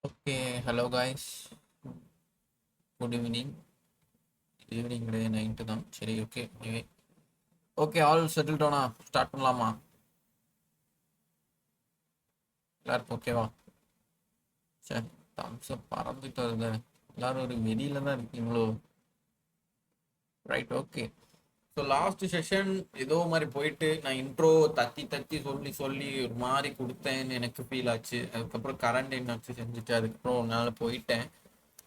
Okay, hello guys. Good evening. Evening கிடையாது night தான். சரி ஓகே. ஓகே ஆல் செட்டில் டவுனா ஸ்டார்ட் பண்ணலாமா? எல்லாருக்கும் ஓகேவா? சரி தம்ஸ் அப் பறந்துட்டு வருது. எல்லாரும் ஒரு வெடியில தான் இருக்கீங்களோ? Right okay. So last session ஏதோ மாதிரி போயிட்டு நான் இன்ட்ரோ தத்தி தத்தி சொல்லி சொல்லி ஒரு மாதிரி கொடுத்தேன்னு எனக்கு ஃபீல் ஆச்சு. அதுக்கப்புறம் கரண்ட் என்னாச்சு செஞ்சுட்டு அதுக்கப்புறம் ஒரு நாள் போயிட்டேன்.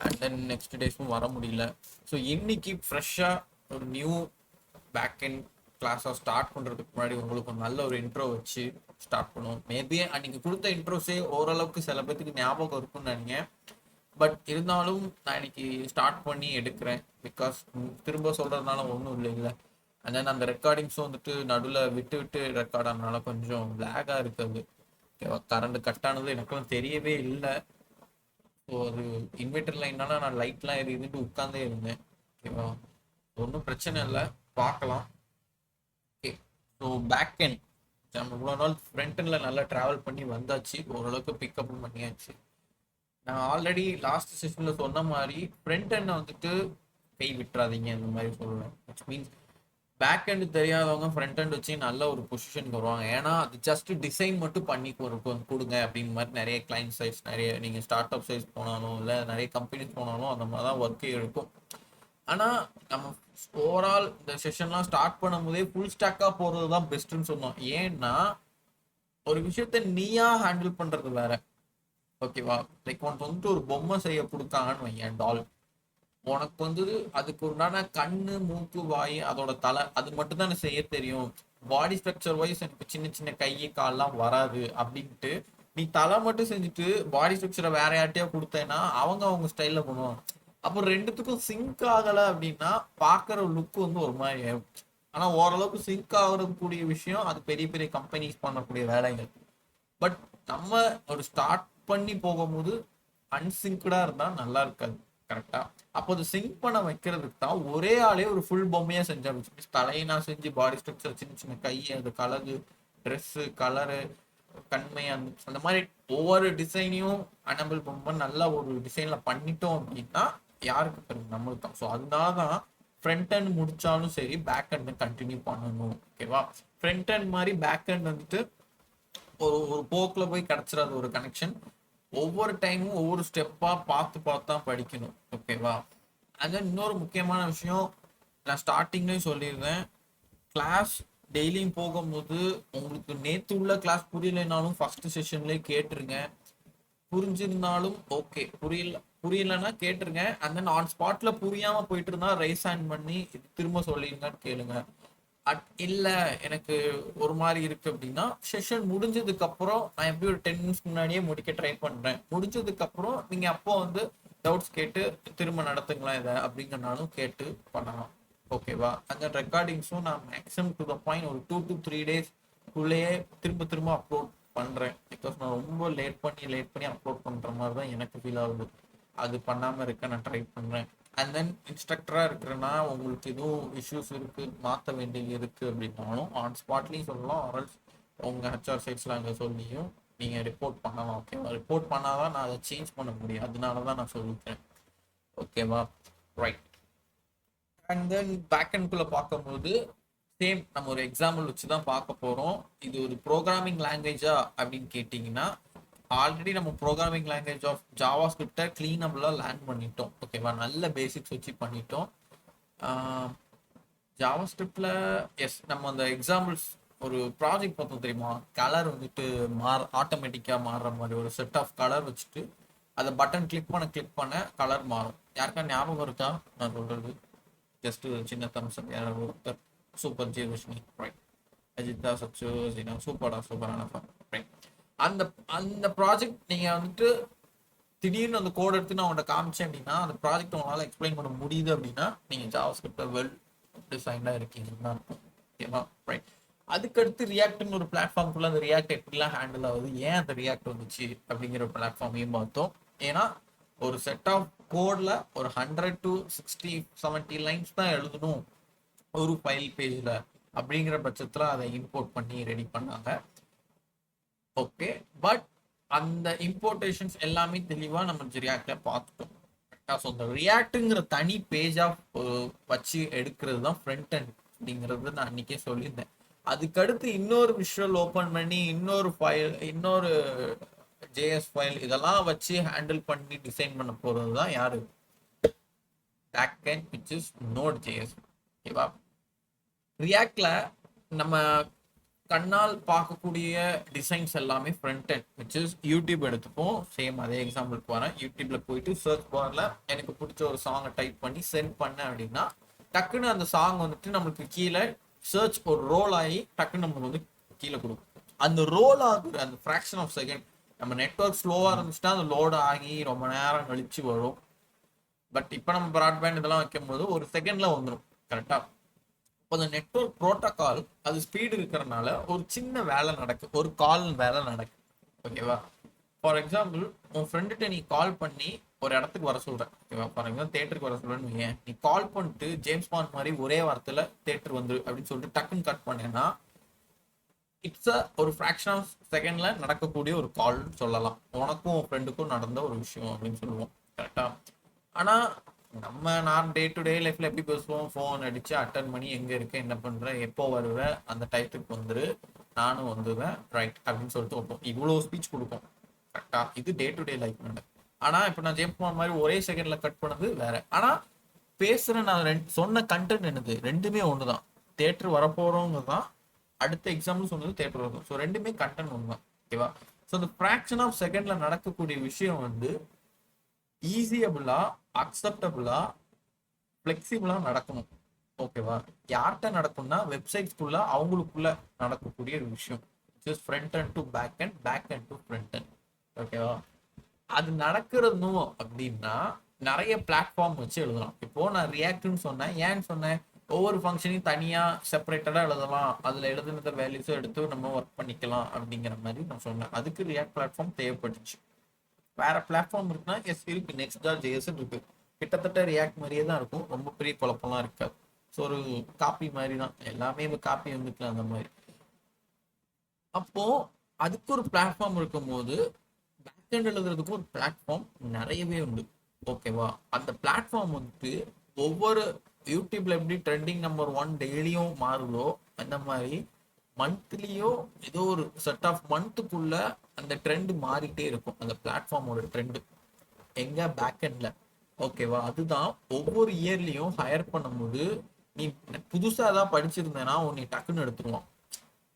அண்ட் தென் நெக்ஸ்ட் டேஸும் வர முடியல. ஸோ இன்னைக்கு ஃப்ரெஷ்ஷாக ஒரு நியூ பேக் அண்ட் கிளாஸாக ஸ்டார்ட் பண்ணுறதுக்கு முன்னாடி உங்களுக்கு ஒரு நல்ல ஒரு இன்ட்ரோ வச்சு ஸ்டார்ட் பண்ணுவோம். மேபி அன்னைக்கு கொடுத்த இன்ட்ரோஸே ஓரளவுக்கு சில பேத்துக்கு ஞாபகம் இருக்கும்னு நினைக்கிறேன். பட் இருந்தாலும் நான் இன்னைக்கு ஸ்டார்ட் பண்ணி எடுக்கிறேன். பிகாஸ் திரும்ப சொல்கிறதுனால ஒன்றும் இல்லை. அண்ட் தென் அந்த ரெக்கார்டிங்ஸும் வந்துட்டு நடுவில் விட்டு விட்டு ரெக்கார்ட் ஆனதுனால கொஞ்சம் லேகாக இருக்குது. ஓகேவா? கரண்ட் கட் ஆனது எனக்கும் தெரியவே இல்லை. ஸோ அது இன்வெர்டர் லைன்னால நான் லைட்லாம் எரியுதுட்டு உட்காந்தே இருந்தேன். ஓகேவா? ஒன்றும் பிரச்சனை இல்லை, பார்க்கலாம். ஓகே. ஸோ பேக் எண்ட் நம்ம இவ்வளோ நாள் ஃப்ரண்ட் எண்டில் நல்லா ட்ராவல் பண்ணி வந்தாச்சு, ஓரளவுக்கு பிக்கப்பும் பண்ணியாச்சு. நான் ஆல்ரெடி லாஸ்ட் செஷனில் சொன்ன மாதிரி ஃப்ரண்ட் எண்டை வந்துட்டு கை விட்டுறாதீங்க இந்த மாதிரி சொல்லுவேன். விச் மீன்ஸ் பேக் எண்டு தெரியாதவங்க ஃப்ரண்ட் எண்ட் வச்சு நல்ல ஒரு பொசிஷனுக்கு வருவாங்க. ஏன்னா அது ஜஸ்ட் டிசைன் மட்டும் பண்ணி கொடுங்க அப்படின்னு மாதிரி நிறைய கிளைண்ட் சைஸ், நிறைய நீங்கள் ஸ்டார்ட் அப் சைஸ் போனாலும் இல்லை நிறைய கம்பெனிஸ் போனாலும் அந்த மாதிரி தான் ஒர்க்கே இருக்கும். ஆனால் நம்ம ஓவரால் இந்த செஷன்லாம் ஸ்டார்ட் பண்ணும் போதே ஃபுல் ஸ்டாக்காக போகிறது தான் பெஸ்ட்டுன்னு சொன்னோம். ஏன்னா ஒரு விஷயத்த நீயா ஹேண்டில் பண்ணுறது வேற. ஓகேவா? லைக் உனக்கு வந்துட்டு ஒரு பொம்மை செய்ய கொடுத்தாங்கன்னு வையன், டால். உனக்கு வந்து அதுக்கு உண்டான கண்ணு, மூக்கு, வாய், அதோட தலை, அது மட்டும் தான் செய்ய தெரியும். பாடி ஸ்ட்ரக்சர் வைஸ் எனக்கு சின்ன சின்ன கை கால்லாம் வராது அப்படின்ட்டு நீ தலை மட்டும் செஞ்சுட்டு பாடி ஸ்ட்ரக்சரை வேற யார்ட்டையா கொடுத்தேன்னா அவங்க ஸ்டைல்ல பண்ணுவாங்க. அப்போ ரெண்டுத்துக்கும் சிங்க் ஆகலை அப்படின்னா பார்க்குற லுக் வந்து ஒரு மாதிரி ஆகும். ஆனால் ஓரளவுக்கு சிங்க் ஆகிறது கூடிய விஷயம் அது பெரிய பெரிய கம்பெனிஸ் பண்ணக்கூடிய வேலைகள். பட் நம்ம ஒரு ஸ்டார்ட் பண்ணி போகும்போது அன்சிங்க்டா இருந்தா நல்லா இருக்காது. கரெக்டா? அப்போ அது சிங்க் பண்ண வைக்கிறதுக்கு தான் ஒரே ஆளே ஒரு ஃபுல் பொம்மையா செஞ்சா, தலையை நான் செஞ்சு பாடி ஸ்ட்ரக்சர், சின்ன சின்ன கை, அது கலரு, ட்ரெஸ்ஸு, கலரு, கண்மை, அந்த மாதிரி ஒவ்வொரு டிசைனையும் அனபிள் பொம்மை நல்லா ஒரு டிசைன்ல பண்ணிட்டோம் அப்படின்னா யாருக்கு தெரியும்? நம்மளுக்கு தான். ஸோ அதனால தான் ஃப்ரண்ட் அண்ட் முடிச்சாலும் சரி பேக் அண்ட் கண்டினியூ பண்ணணும். ஓகேவா? ஃப்ரண்ட் அண்ட் மாதிரி பேக் அண்ட் வந்துட்டு ஒரு ஒரு போக்கில் போய் கிடச்சிடாது ஒரு கனெக்ஷன். ஒவ்வொரு டைமும் ஒவ்வொரு ஸ்டெப்பாக பார்த்து பார்த்து தான் படிக்கணும். ஓகேவா? அது இன்னொரு முக்கியமான விஷயம் நான் ஸ்டார்டிங்லேயும் சொல்லியிருந்தேன். கிளாஸ் டெய்லியும் போகும்போது உங்களுக்கு நேற்று உள்ள கிளாஸ் புரியலைனாலும் ஃபர்ஸ்ட் செஷன்லேயே கேட்டுருங்க. புரிஞ்சிருந்தாலும் ஓகே, புரியலன்னா கேட்டுருங்க. அண்ட் தென் ஆன் ஸ்பாட்ல புரியாம போயிட்டு இருந்தா ரைஸ் ஹேண்ட் பண்ணி திரும்ப சொல்லிருங்கன்னு கேளுங்க. இல்ல எனக்கு ஒரு மாதிரி இருக்கு அப்படின்னா செஷன் முடிஞ்சதுக்கு அப்புறம் நான் எப்படி ஒரு 10 மினிட்ஸ் முன்னாடியே முடிக்க ட்ரை பண்றேன். முடிஞ்சதுக்கு அப்புறம் நீங்க அப்போ வந்து டவுட்ஸ் கேட்டு திரும்ப நடத்துங்களா இதை அப்படிங்கறனாலும் கேட்டு பண்ணலாம். ஓகேவா? அந்த ரெக்கார்டிங்ஸும் நான் மேக்ஸிமம் டு த பாயிண்ட் ஒரு 2 to 3 days உள்ளேயே திரும்ப திரும்ப அப்லோட் பண்றேன். பிகாஸ் நான் ரொம்ப லேட் பண்ணி அப்லோட் பண்ற மாதிரி தான் எனக்கு ஃபீல் ஆகுது. அது பண்ணாம இருக்க நான் ட்ரை பண்றேன். அண்ட் தென் இன்ஸ்ட்ரக்டராக இருக்கிறேன்னா உங்களுக்கு எதுவும் இஷ்யூஸ் இருக்குது, மாற்ற வேண்டியது இருக்குது அப்படின்னாலும் ஆன் ஸ்பாட்லேயும் சொல்லலாம். ஆர்எல்ஸ் உங்கள் ஹெச்ஆர் சைட்ஸில் அங்கே சொல்லியும் நீங்கள் ரிப்போர்ட் பண்ணலாம். ஓகேவா? ரிப்போர்ட் பண்ணால் தான் நான் அதை சேஞ்ச் பண்ண முடியும். அதனால தான் நான் சொல்லிக்கிறேன். ஓகேவா? ரைட். அண்ட் தென் பேக் அண்ட்குள்ளே பார்க்கும்போது சேம் நம்ம ஒரு எக்ஸாம்பிள் வச்சு தான் பார்க்க போகிறோம். இது ஒரு ப்ரோக்ராமிங் லாங்குவேஜா அப்படின்னு கேட்டிங்கன்னா ஆல்ரெடி நம்ம ப்ரோக்ராமிங் லாங்குவேஜ் ஆஃப் ஜாவா ஸ்கிரிப்டை கிளீனபிளாக லேர்ன் பண்ணிட்டோம். ஓகேவா? நல்ல பேசிக்ஸ் வச்சு பண்ணிட்டோம். ஜாவா ஸ்கிரிப்டில் எஸ் நம்ம அந்த எக்ஸாம்பிள்ஸ் ஒரு ப்ராஜெக்ட் பார்த்தோம் தெரியுமா? கலர் வந்துட்டு ஆட்டோமேட்டிக்காக மாறுற மாதிரி ஒரு செட் ஆஃப் கலர் வச்சுட்டு அதை பட்டன் கிளிக் பண்ண கலர் மாறும். யாருக்கா ஞாபகம் இருக்கா நான் சொல்கிறது? ஜஸ்ட் சின்ன தம்ஸ் அப். யாராவது ஒருத்தர் சூப்பர் ஜீரோஷினி ரைட். அஜிதா சச்சு சூப்பரான ரைட். அந்த அந்த ப்ராஜெக்ட் நீங்கள் வந்துட்டு திடீர்னு அந்த கோட் எடுத்து நான் உங்கள்கிட்ட காமிச்சேன் அப்படின்னா அந்த ப்ராஜெக்ட் உங்களால் எக்ஸ்பிளைன் பண்ண முடியுது அப்படின்னா நீங்கள் ஜாவா ஸ்கிரிப்டை வெல் டிசைன்டாக இருக்கீங்கன்னா ஓகேவா? ரைட். அதுக்கடுத்து ரியாக்ட்னு ஒரு பிளாட்ஃபார்ம்குள்ள அந்த ரியாக்ட் எப்படிலாம் ஹேண்டில் ஆகுது, ஏன் அந்த ரியாக்ட் வந்துச்சு அப்படிங்கிற ஒரு பிளாட்ஃபார்மையும் பார்த்தோம். ஏன்னா ஒரு செட் ஆஃப் கோடில் ஒரு 100 to 60 to 70 லைன்ஸ் தான் எழுதணும் ஒரு ஃபைல் பேஜில். அப்படிங்கிற பட்சத்தில் அதை இம்போர்ட் பண்ணி ரெடி பண்ணாங்க. ஓகே. பட் அந்த இம்போர்டேஷன்ஸ் எல்லாமே தெளிவா நம்ம ரியாக்ட்ல பார்த்துட்டோம். ஸோ இந்த ரியாக்ட்டுங்கிற தனி பேஜா வச்சு எடுக்கிறது தான் ஃப்ரண்ட் அண்ட் அப்படிங்கிறது நான் அன்னைக்கே சொல்லியிருந்தேன். அதுக்கடுத்து இன்னொரு விஷுவல் ஓப்பன் பண்ணி இன்னொரு ஃபைல், இன்னொரு ஜேஎஸ் ஃபைல் இதெல்லாம் வச்சு ஹேண்டில் பண்ணி டிசைன் பண்ண போறது தான் யாரு, back end which is node JS. ஓகேவா? ரியாக்ட்ல நம்ம கண்ணால் பார்க்கக்கூடிய டிசைன்ஸ் எல்லாமே front end which is YouTube எடுத்துப்போம். சேம் அதே எக்ஸாம்பிளுக்கு வரேன். யூடியூப்ல போயிட்டு சர்ச் பார்ல எனக்கு பிடிச்ச ஒரு சாங்கை டைப் பண்ணி சென்ட் பண்ணேன் அப்படின்னா டக்குன்னு அந்த சாங் வந்துட்டு நம்மளுக்கு கீழே சர்ச் ஒரு ரோல் ஆகி டக்குன்னு நம்மளுக்கு வந்து கீழே கொடுக்கும். அந்த ரோல் ஆகுற அந்த ஃப்ராக்ஷன் ஆஃப் செகண்ட் நம்ம நெட்ஒர்க் ஸ்லோவாக இருந்துச்சுன்னா அது லோட் ஆகி ரொம்ப நேரம் கழிச்சு வரும். பட் இப்போ நம்ம ப்ராட்பேண்ட் இதெல்லாம் வைக்கும் போது ஒரு செகண்ட்ல வந்துடும். கரெக்டா? இப்போ அந்த நெட்ஒர்க் ப்ரோட்டோகால் அது ஸ்பீடு இருக்கிறனால ஒரு சின்ன வேலை நடக்கு, ஒரு கால் வேலை நடக்கு. ஓகேவா? ஃபார் எக்ஸாம்பிள் உன் ஃப்ரெண்டுகிட்ட நீ கால் பண்ணி ஒரு இடத்துக்கு வர சொல்ற. ஓகேவா? ஃபார் எக்ஸாம்பிள் தேட்டருக்கு வர சொல்றேன்னு ஏன் நீ கால் பண்ணிட்டு ஜேம்ஸ் பாண்ட் மாதிரி ஒரே வாரத்தில் தேட்டர் வந்து அப்படின்னு சொல்லிட்டு டக்குன்னு கட் பண்ணேன்னா இட்ஸ் ஒரு ஃப்ராக்ஷன் ஆஃப் செகண்ட்ல நடக்கக்கூடிய ஒரு கால் சொல்லலாம். உனக்கும் உன் ஃப்ரெண்டுக்கும் நடந்த ஒரு விஷயம் அப்படின்னு சொல்லுவோம். கரெக்டா? ஆனா நான் டே டு டே லைஃப்ல எப்படி பேசுவோம், ஃபோன் அடிச்சு அட்டன் பண்ணி எங்க இருக்க, என்ன பண்ற, எப்போ வருவேன், அந்த டைத்துக்கு வந்துரு, நானும் வந்துடுவேன், ரைட் அப்படின்னு சொல்லிட்டு வைப்போம். இவ்வளோ ஸ்பீச் கொடுப்போம். கரெக்டா? இது டே டு டே லைஃப் நடக்கும். ஆனா இப்போ நான் ஜேம்ஸ் பாண்ட் மாதிரி ஒரே செகண்ட்ல கட் பண்ணது வேற. ஆனா பேசுற நான் சொன்ன கண்டென்ட் என்னது, ரெண்டுமே ஒண்ணுதான். தேட்டர் வரப்போறவங்க தான் அடுத்த எக்ஸாம்பிள் சொன்னது தேட்டர் வரும். ஸோ ரெண்டுமே கண்டென்ட் ஒன்று தான். ஓகேவா? ஸோ அந்த ஃப்ராக்ஷன் ஆஃப் செகண்ட்ல நடக்கக்கூடிய விஷயம் வந்து ஈஸியபிளா, அக்செப்டபிளா, ஃபிளெக்சிபிளா நடக்கணும். ஓகேவா? யார்கிட்ட நடக்கும்னா வெப்சைட்ஸ்குள்ள அவங்களுக்குள்ள நடக்கக்கூடிய ஒரு விஷயம். Just front and to back and, back and to front end. ஓகேவா? அது நடக்கிறதும் அப்படின்னா நிறைய பிளாட்ஃபார்ம் வச்சு எழுதலாம். இப்போ நான் ரியாக்ட்னு சொன்னேன். ஏன்னு சொன்னேன்? ஒவ்வொரு ஃபங்க்ஷனையும் தனியா செப்பரேட்டடா எழுதலாம், அதுல எழுதுனத வேல்யூஸும் எடுத்து நம்ம ஒர்க் பண்ணிக்கலாம் அப்படிங்கிற மாதிரி நான் சொன்னேன். அதுக்கு ரியாக்ட் பிளாட்ஃபார்ம் தேவைப்பட்டுச்சு. வேற பிளாட்ஃபார்ம் இருக்குன்னா எஸ் இருக்கு, நெக்ஸ்ட் டாட் ஜேஎஸ் இருக்கு. கிட்டத்தட்ட ரியாக்ட் மாதிரியே தான் இருக்கும், ரொம்ப பெரிய குழப்பம்லாம் இருக்காது. ஸோ ஒரு காப்பி மாதிரி தான் எல்லாமே, காப்பி வந்துக்கலாம் அந்த மாதிரி. அப்போ அதுக்கு ஒரு பிளாட்ஃபார்ம் இருக்கும்போது பேக் எண்ட் எழுதுறதுக்கு ஒரு பிளாட்ஃபார்ம் நிறையவே உண்டு. ஓகேவா? அந்த பிளாட்ஃபார்ம் வந்துட்டு ஒவ்வொரு யூடியூப்ல எப்படி ட்ரெண்டிங் நம்பர் 1 டெய்லியும் மாறுதோ அந்த மாதிரி மந்த்லியோ ஏதோ ஒரு செட் ஆஃப் மந்த்துக்குள்ள அந்த ட்ரெண்ட் மாறிட்டே இருக்கும். அந்த பிளாட்ஃபார்மோட ட்ரெண்ட் எங்க, பேக் எண்ட்ல. ஓகேவா? அதுதான் ஒவ்வொரு இயர்லயும் ஹையர் பண்ணும்போது நீ புதுசா ஏதாவது படிச்சிருந்தேன்னா உன்னை டக்குன்னு எடுத்துருவான்.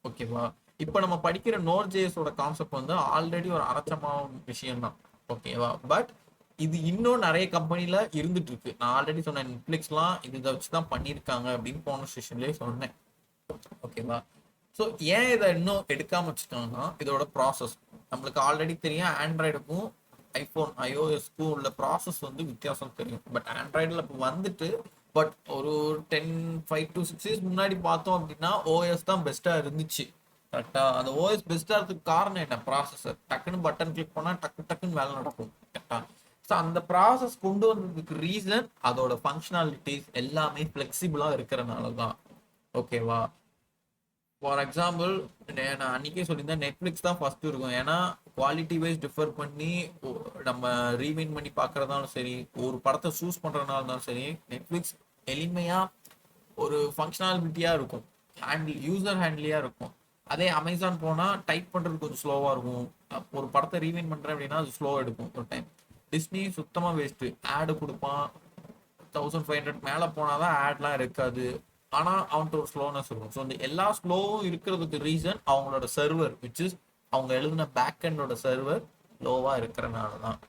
ஓகேவா? இப்போ நம்ம படிக்கிற நோட் ஜேஎஸோட கான்செப்ட் வந்து ஆல்ரெடி ஒரு அரைச்சமான விஷயம் தான். ஓகேவா? பட் இது இன்னும் நிறைய கம்பெனில இருந்துட்டு இருக்கு. நான் ஆல்ரெடி சொன்னேன், நெட்ஃபிளிக்ஸ்லாம் இதை வச்சுதான் பண்ணியிருக்காங்க அப்படின்னு போன செஷன்லேயே சொன்னேன். ஓகேவா? ஸோ ஏன் இதை இன்னும் எடுக்காம வச்சுட்டாங்கன்னா இதோட ப்ராசஸ் நம்மளுக்கு ஆல்ரெடி தெரியும். ஆண்ட்ராய்டுக்கும் ஐஃபோன் ஐஓஎஸ்க்கும் உள்ள ப்ராசஸ் வந்து வித்தியாசம் தெரியும். பட் ஆண்ட்ராய்டில் இப்போ வந்துட்டு பட் ஒரு 5 to 6 years முன்னாடி பார்த்தோம் அப்படின்னா ஓஎஸ் தான் பெஸ்ட்டாக இருந்துச்சு. கரெக்டாக? அந்த ஓஎஸ் பெஸ்ட்டாக இருக்கிறதுக்கு காரணம் என்ன? ப்ராசஸர். டக்குன்னு பட்டன் கிளிக் பண்ணால் டக்குன்னு வேலை நடக்கும். கரெக்டாக? ஸோ அந்த ப்ராசஸ் கொண்டு வந்ததுக்கு ரீசன் அதோட ஃபங்க்ஷனாலிட்டிஸ் எல்லாமே ஃப்ளெக்சிபிளாக இருக்கிறனால தான். ஓகேவா? ஃபார் எக்ஸாம்பிள் நான் அன்னைக்கே சொல்லியிருந்தேன், நெட்ஃப்ளிக்ஸ் தான் ஃபர்ஸ்ட் இருக்கும். ஏன்னா குவாலிட்டி வைஸ் டிஃபர் பண்ணி நம்ம ரீமைண்ட் பண்ணி பார்க்கறதாலும் சரி, ஒரு படத்தை சூஸ் பண்ணுறதுனால இருந்தாலும் சரி, நெட்ஃப்ளிக்ஸ் எளிமையாக ஒரு ஃபங்க்ஷனாலிட்டியாக இருக்கும், யூசர் ஹேண்ட்லியாக இருக்கும். அதே அமேசான் போனால் டைப் பண்ணுறது கொஞ்சம் ஸ்லோவாக இருக்கும். ஒரு படத்தை ரீமைண்ட் பண்ணுறேன் அப்படின்னா அது ஸ்லோவாக எடுக்கும் ஒரு டைம். டிஸ்னி சுத்தமாக வேஸ்ட்டு, ஆடு கொடுப்பான். 1500 மேலே போனால் தான் ஆட்லாம் இருக்காது. ஆனால் அவன்கிட்ட ஒரு ஸ்லோனஸ் இருக்கும். ஸோ இந்த எல்லா ஸ்லோவும் இருக்கிறதுக்கு ரீசன் அவங்களோட சர்வர் விச் இஸ் அவங்க எழுதின பேக் எண்டோட சர்வர் லோவாக இருக்கிறனால தான்.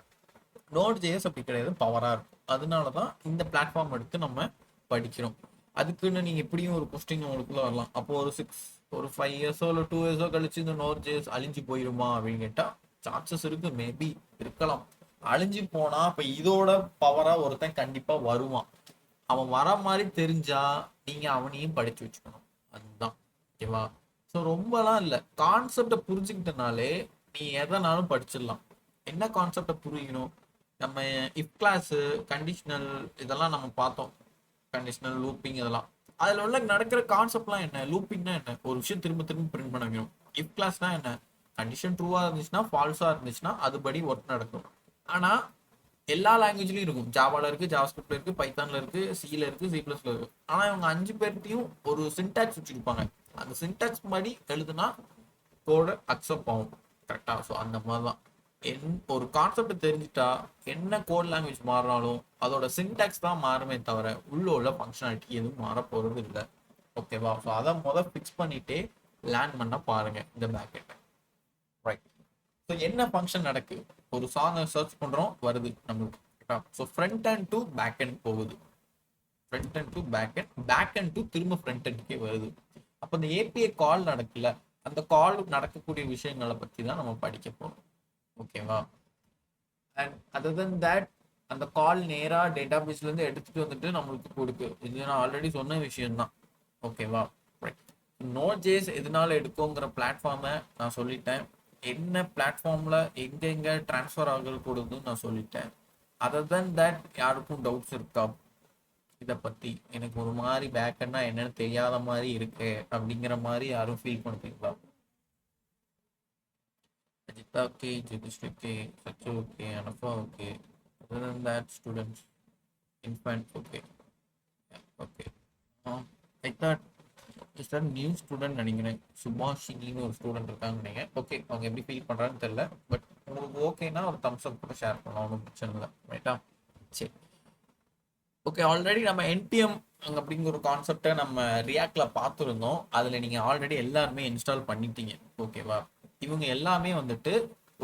நோட் ஜேஎஸ் அப்படி கிடையாது, பவராக இருக்கும். அதனால தான் இந்த பிளாட்ஃபார்ம் எடுத்து நம்ம படிக்கிறோம். அதுக்குன்னு நீங்கள் எப்படியும் ஒரு கொஸ்டின் உங்களுக்குள்ள வரலாம். அப்போ ஒரு 5 இயர்ஸோ இல்லை 2 இயர்ஸோ கழிச்சு இந்த நோட் ஜேஎஸ் அழிஞ்சு போயிருமா அப்படின்னு கேட்டால் சான்சஸ் இருக்கு, மேபி இருக்கலாம். அழிஞ்சு போனா இப்ப இதோட பவரா ஒருத்தன் கண்டிப்பா வருவான். அவன் வர மாதிரி தெரிஞ்சா நீங்க அவனையும் படிச்சு வச்சுக்கணும். அதுதான். ஓகேவா? ஸோ ரொம்பலாம் இல்லை, கான்செப்டை புரிஞ்சுக்கிட்டனாலே நீ எதனாலும் படிச்சிடலாம். என்ன கான்செப்டை புரியணும்? நம்ம இஃப் கிளாஸு, கண்டிஷனல் இதெல்லாம் நம்ம பார்த்தோம். கண்டிஷனல், லூப்பிங் இதெல்லாம் அதில் உள்ள நடக்கிற கான்செப்ட்லாம் என்ன? லூப்பிங்னா என்ன? ஒரு விஷயம் திரும்ப திரும்ப பிரிண்ட் பண்ண வைக்கணும். இஃப் கிளாஸ்னா என்ன? கண்டிஷன் ட்ரூவா இருந்துச்சுன்னா ஃபால்ஸா இருந்துச்சுன்னா அதுபடி ஒர்க் நடக்கும். ஆனா எல்லா லாங்குவேஜ்லயும் இருக்கும். ஜாவால இருக்கு, ஜாவாஸ்கிரிப்ட்ல இருக்கு, பைத்தான்ல இருக்கு, சில இருக்கு, சி பிளஸ்ல இருக்கு. ஆனா இவங்க 5 பேர்ட்டையும் ஒரு சின்டாக்ஸ் வச்சிருப்பாங்க. அந்த சின்டாக்ஸ் படி எழுதுனா கோட அக்செப்ட் ஆகும். கரெக்டா? ஸோ அந்த மாதிரிதான் ஒரு கான்செப்ட் தெரிஞ்சுட்டா என்ன கோட் லாங்குவேஜ் மாறினாலும் அதோட சின்டாக்ஸ் தான் மாறுமே தவிர உள்ள உள்ள ஃபங்க்ஷனாலிட்டி எதுவும் மாற போறது இல்லை. ஓகேவா? ஸோ அதை ஃபிக்ஸ் பண்ணிட்டே லேர்ன் பண்ண பாருங்க இந்த பேக்கெட். ரைட். ஸோ என்ன ஃபங்க்ஷன் நடக்கு? ஒரு சாங்கை சர்ச் பண்றோம், வருது நம்மளுக்கு. So front and to back and போகுது. Front and to back and, back and to திரும்ப ஃப்ரண்ட் அண்ட்கே வருது. அப்போ இந்த ஏபிஐ கால் நடக்குல்ல, அந்த கால் நடக்கக்கூடிய விஷயங்களை பத்தி தான் நம்ம படிக்க போறோம். ஓகேவா? அண்ட் அதர் தென் தட் அந்த கால் நேரா டேட்டா பேஸ்ல இருந்து எடுத்துட்டு வந்துட்டு நம்மளுக்கு கொடுக்கு. இது நான் ஆல்ரெடி சொன்ன விஷயம் தான். ஓகேவா? நோட் ஜேஸ் எதனால எடுக்குங்கிற பிளாட்ஃபார்மை நான் சொல்லிட்டேன். என்ன பிளாட்ஃபார்ம்ல எங்க டிரான்ஸ்ஃபர் ஆகுறது கொடுக்குன்னு நான் சொல்லிட்டேன். அதர் தென் தட் யாருக்கும் டவுட்ஸ் இருக்கா இதை பத்தி? எனக்கு ஒரு மாதிரி பேக்கன்னா என்னன்னு தெரியாத மாதிரி இருக்கு அப்படிங்கிற மாதிரி யாரும் ஃபீல் பண்ணுறீங்களா? Ajitha okay, Jegashree okay, Sachu okay, Anafa okay. Other then that students, infant okay. Okay. I thought new student நினைக்கிறேன். சுபாஷினின்னு ஒரு ஸ்டூடெண்ட் இருக்காங்க நினைக்கிறேன். ஓகே, அவங்க எப்படி ஃபீல் பண்ணுறான்னு தெரியல. பட் உங்களுக்கு ஓகேனா ஒரு தம்ஸ் அப் கூட ஷேர் பண்ணலாம், ஒன்றும் பிரச்சனை இல்லை. ரைட்டா? சரி. ஓகே, ஆல்ரெடி நம்ம என்பிஎம் அப்படிங்கிற ஒரு கான்செப்டை நம்ம ரியாக்ட்ல பார்த்துருந்தோம். அதில் நீங்கள் ஆல்ரெடி எல்லாருமே இன்ஸ்டால் பண்ணிட்டீங்க. ஓகேவா? இவங்க எல்லாமே வந்துட்டு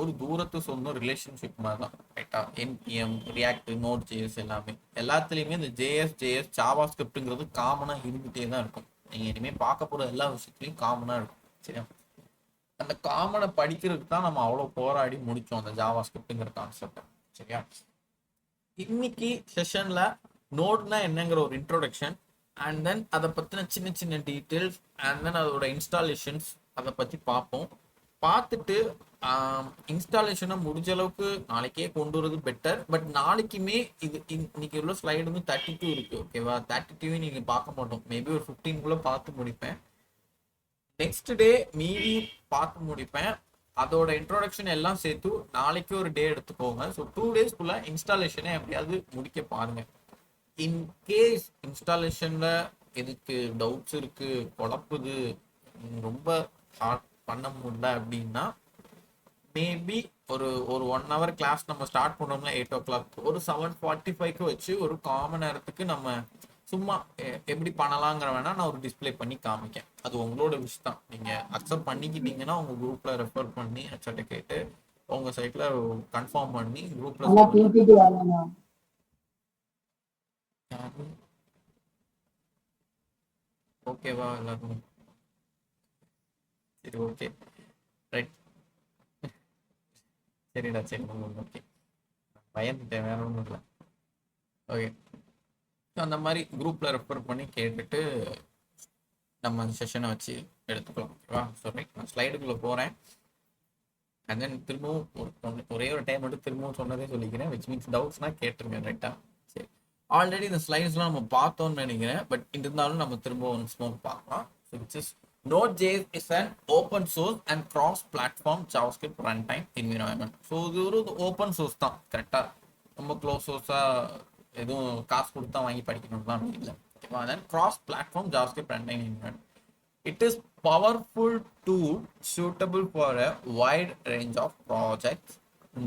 ஒரு தூரத்து சொந்த ரிலேஷன்ஷிப் மாதிரி தான். ரைட்டா? என்பிஎம், ரியாக்ட், நோட் ஜேஎஸ் எல்லாத்துலேயுமே இந்த ஜேஎஸ் ஜாவா ஸ்கிரிப்டுங்கிறது காமனாக இருந்துகிட்டே தான் இருக்கும். நீங்கள் இனிமேல் பார்க்க போகிற எல்லா விஷயத்துலையும் காமனாக இருக்கும். சரியா? அந்த காமனை படிக்கிறதுக்கு தான் நம்ம அவ்வளோ போராடி முடித்தோம் அந்த ஜாவா ஸ்கிரிப்டுங்கிற கான்செப்ட். சரியா? இன்னைக்கு செஷன்ல நோட்னா என்னங்கிற ஒரு இன்ட்ரோடக்ஷன், அண்ட் தென் அதை பற்றின சின்ன சின்ன டீட்டெயில்ஸ், அண்ட் தென் அதோட இன்ஸ்டாலேஷன்ஸ் அதை பற்றி பார்ப்போம். பார்த்துட்டு இன்ஸ்டாலேஷனை முடிஞ்ச அளவுக்கு நாளைக்கே கொண்டு வரது பெட்டர். பட் நாளைக்குமே இது இன்னைக்கு உள்ள ஸ்லைடு வந்து 32 இருக்கு. ஓகேவா? 32 நீங்கள் பார்க்க மாட்டோம். மேபி ஒரு 15 பார்த்து முடிப்பேன். நெக்ஸ்ட் டே மீதி பார்த்து முடிப்பேன். அதோட இன்ட்ரோடக்ஷன் எல்லாம் சேர்த்து நாளைக்கு ஒரு டே எடுத்துக்கோங்க. ஸோ 2 டேஸ்க்குள்ள இன்ஸ்டாலேஷனை எப்படியாவது முடிக்க பாருங்க. இன்கேஸ் இன்ஸ்டாலேஷன்ல எதுக்கு டவுட்ஸ் இருக்கு, குழப்புது, ரொம்ப ஹார்ட் பண்ண முடியல அப்படின்னா மேபி ஒரு 1 hour கிளாஸ் நம்ம ஸ்டார்ட் பண்ணுறோம்ல 8 o'clock, ஒரு 7:45 வச்சு ஒரு காமன் நேரத்துக்கு நம்ம சும்மா எப்படி பண்ணலாங்கிற வேணா நான் ஒரு டிஸ்பிளே பண்ணி காமிக்கேன். அது உங்களோட விஷ் தான். நீங்கள் அக்செப்ட் பண்ணிக்கிட்டீங்கன்னா உங்கள் குரூப்பில் ரெஃபர் பண்ணி ஹெச்ஆர்ட்ட கேட்டு உங்கள் சைட்டில் கன்ஃபார்ம் பண்ணி குரூப்பில் ஓகேவா எல்லாருக்கும்? சரி, ஓகே, ரைட். சரிடா, சரி, ஓகே. பயந்துட்டேன், வேற ஒன்றும் இல்லை. ஓகே, அந்த மாதிரி குரூப்பில் ரெஃபர் பண்ணி கேட்டுட்டு நம்ம அந்த செஷனை வச்சு எடுத்துக்கலாம். ஓகேவா? ஸோ ரைட், நான் ஸ்லைடுக்குள்ளே போகிறேன். அண்ட் தென் திரும்பவும் ஒரே ஒரு டைம் மட்டும் திரும்பவும் சொன்னதே சொல்லிக்கிறேன். விச் மீன்ஸ் டவுட்ஸ்னால் கேட்டுருங்க. ரைட்டா? சரி. ஆல்ரெடி இந்த ஸ்லைட்ஸ்லாம் நம்ம பார்த்தோம்னு நினைக்கிறேன். பட் இருந்தாலும் நம்ம திரும்ப ஒன்ஸ் மோர் பார்க்கலாம். So which is Node.js is an open source and cross-platform JavaScript runtime environment. So இது ஒரு ஓப்பன் சோர்ஸ் தான். கரெக்டாக? ரொம்ப க்ளோஸ் சோர்ஸாக எதுவும் காசு கொடுத்தா வாங்கி படிக்கணும் தான் இல்லை. ஓகேவா? தென் cross-platform JavaScript runtime environment. It is powerful tool suitable for a wide range of projects.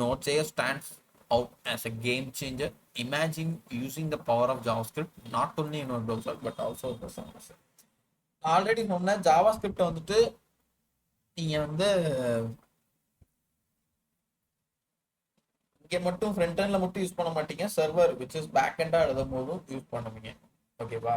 Node.js stands out as a game changer. Imagine using the power of JavaScript not only in your browser but also in the server. Already சொன்ன Java script வந்துட்டு நீங்க வந்து இங்கே மட்டும் front எண்ட்ல மட்டும் use பண்ண மாட்டீங்க. சர்வர் விச் இஸ் பேக் எண்டா எழுதும் போதும் யூஸ் பண்ணுவீங்க. ஓகேவா?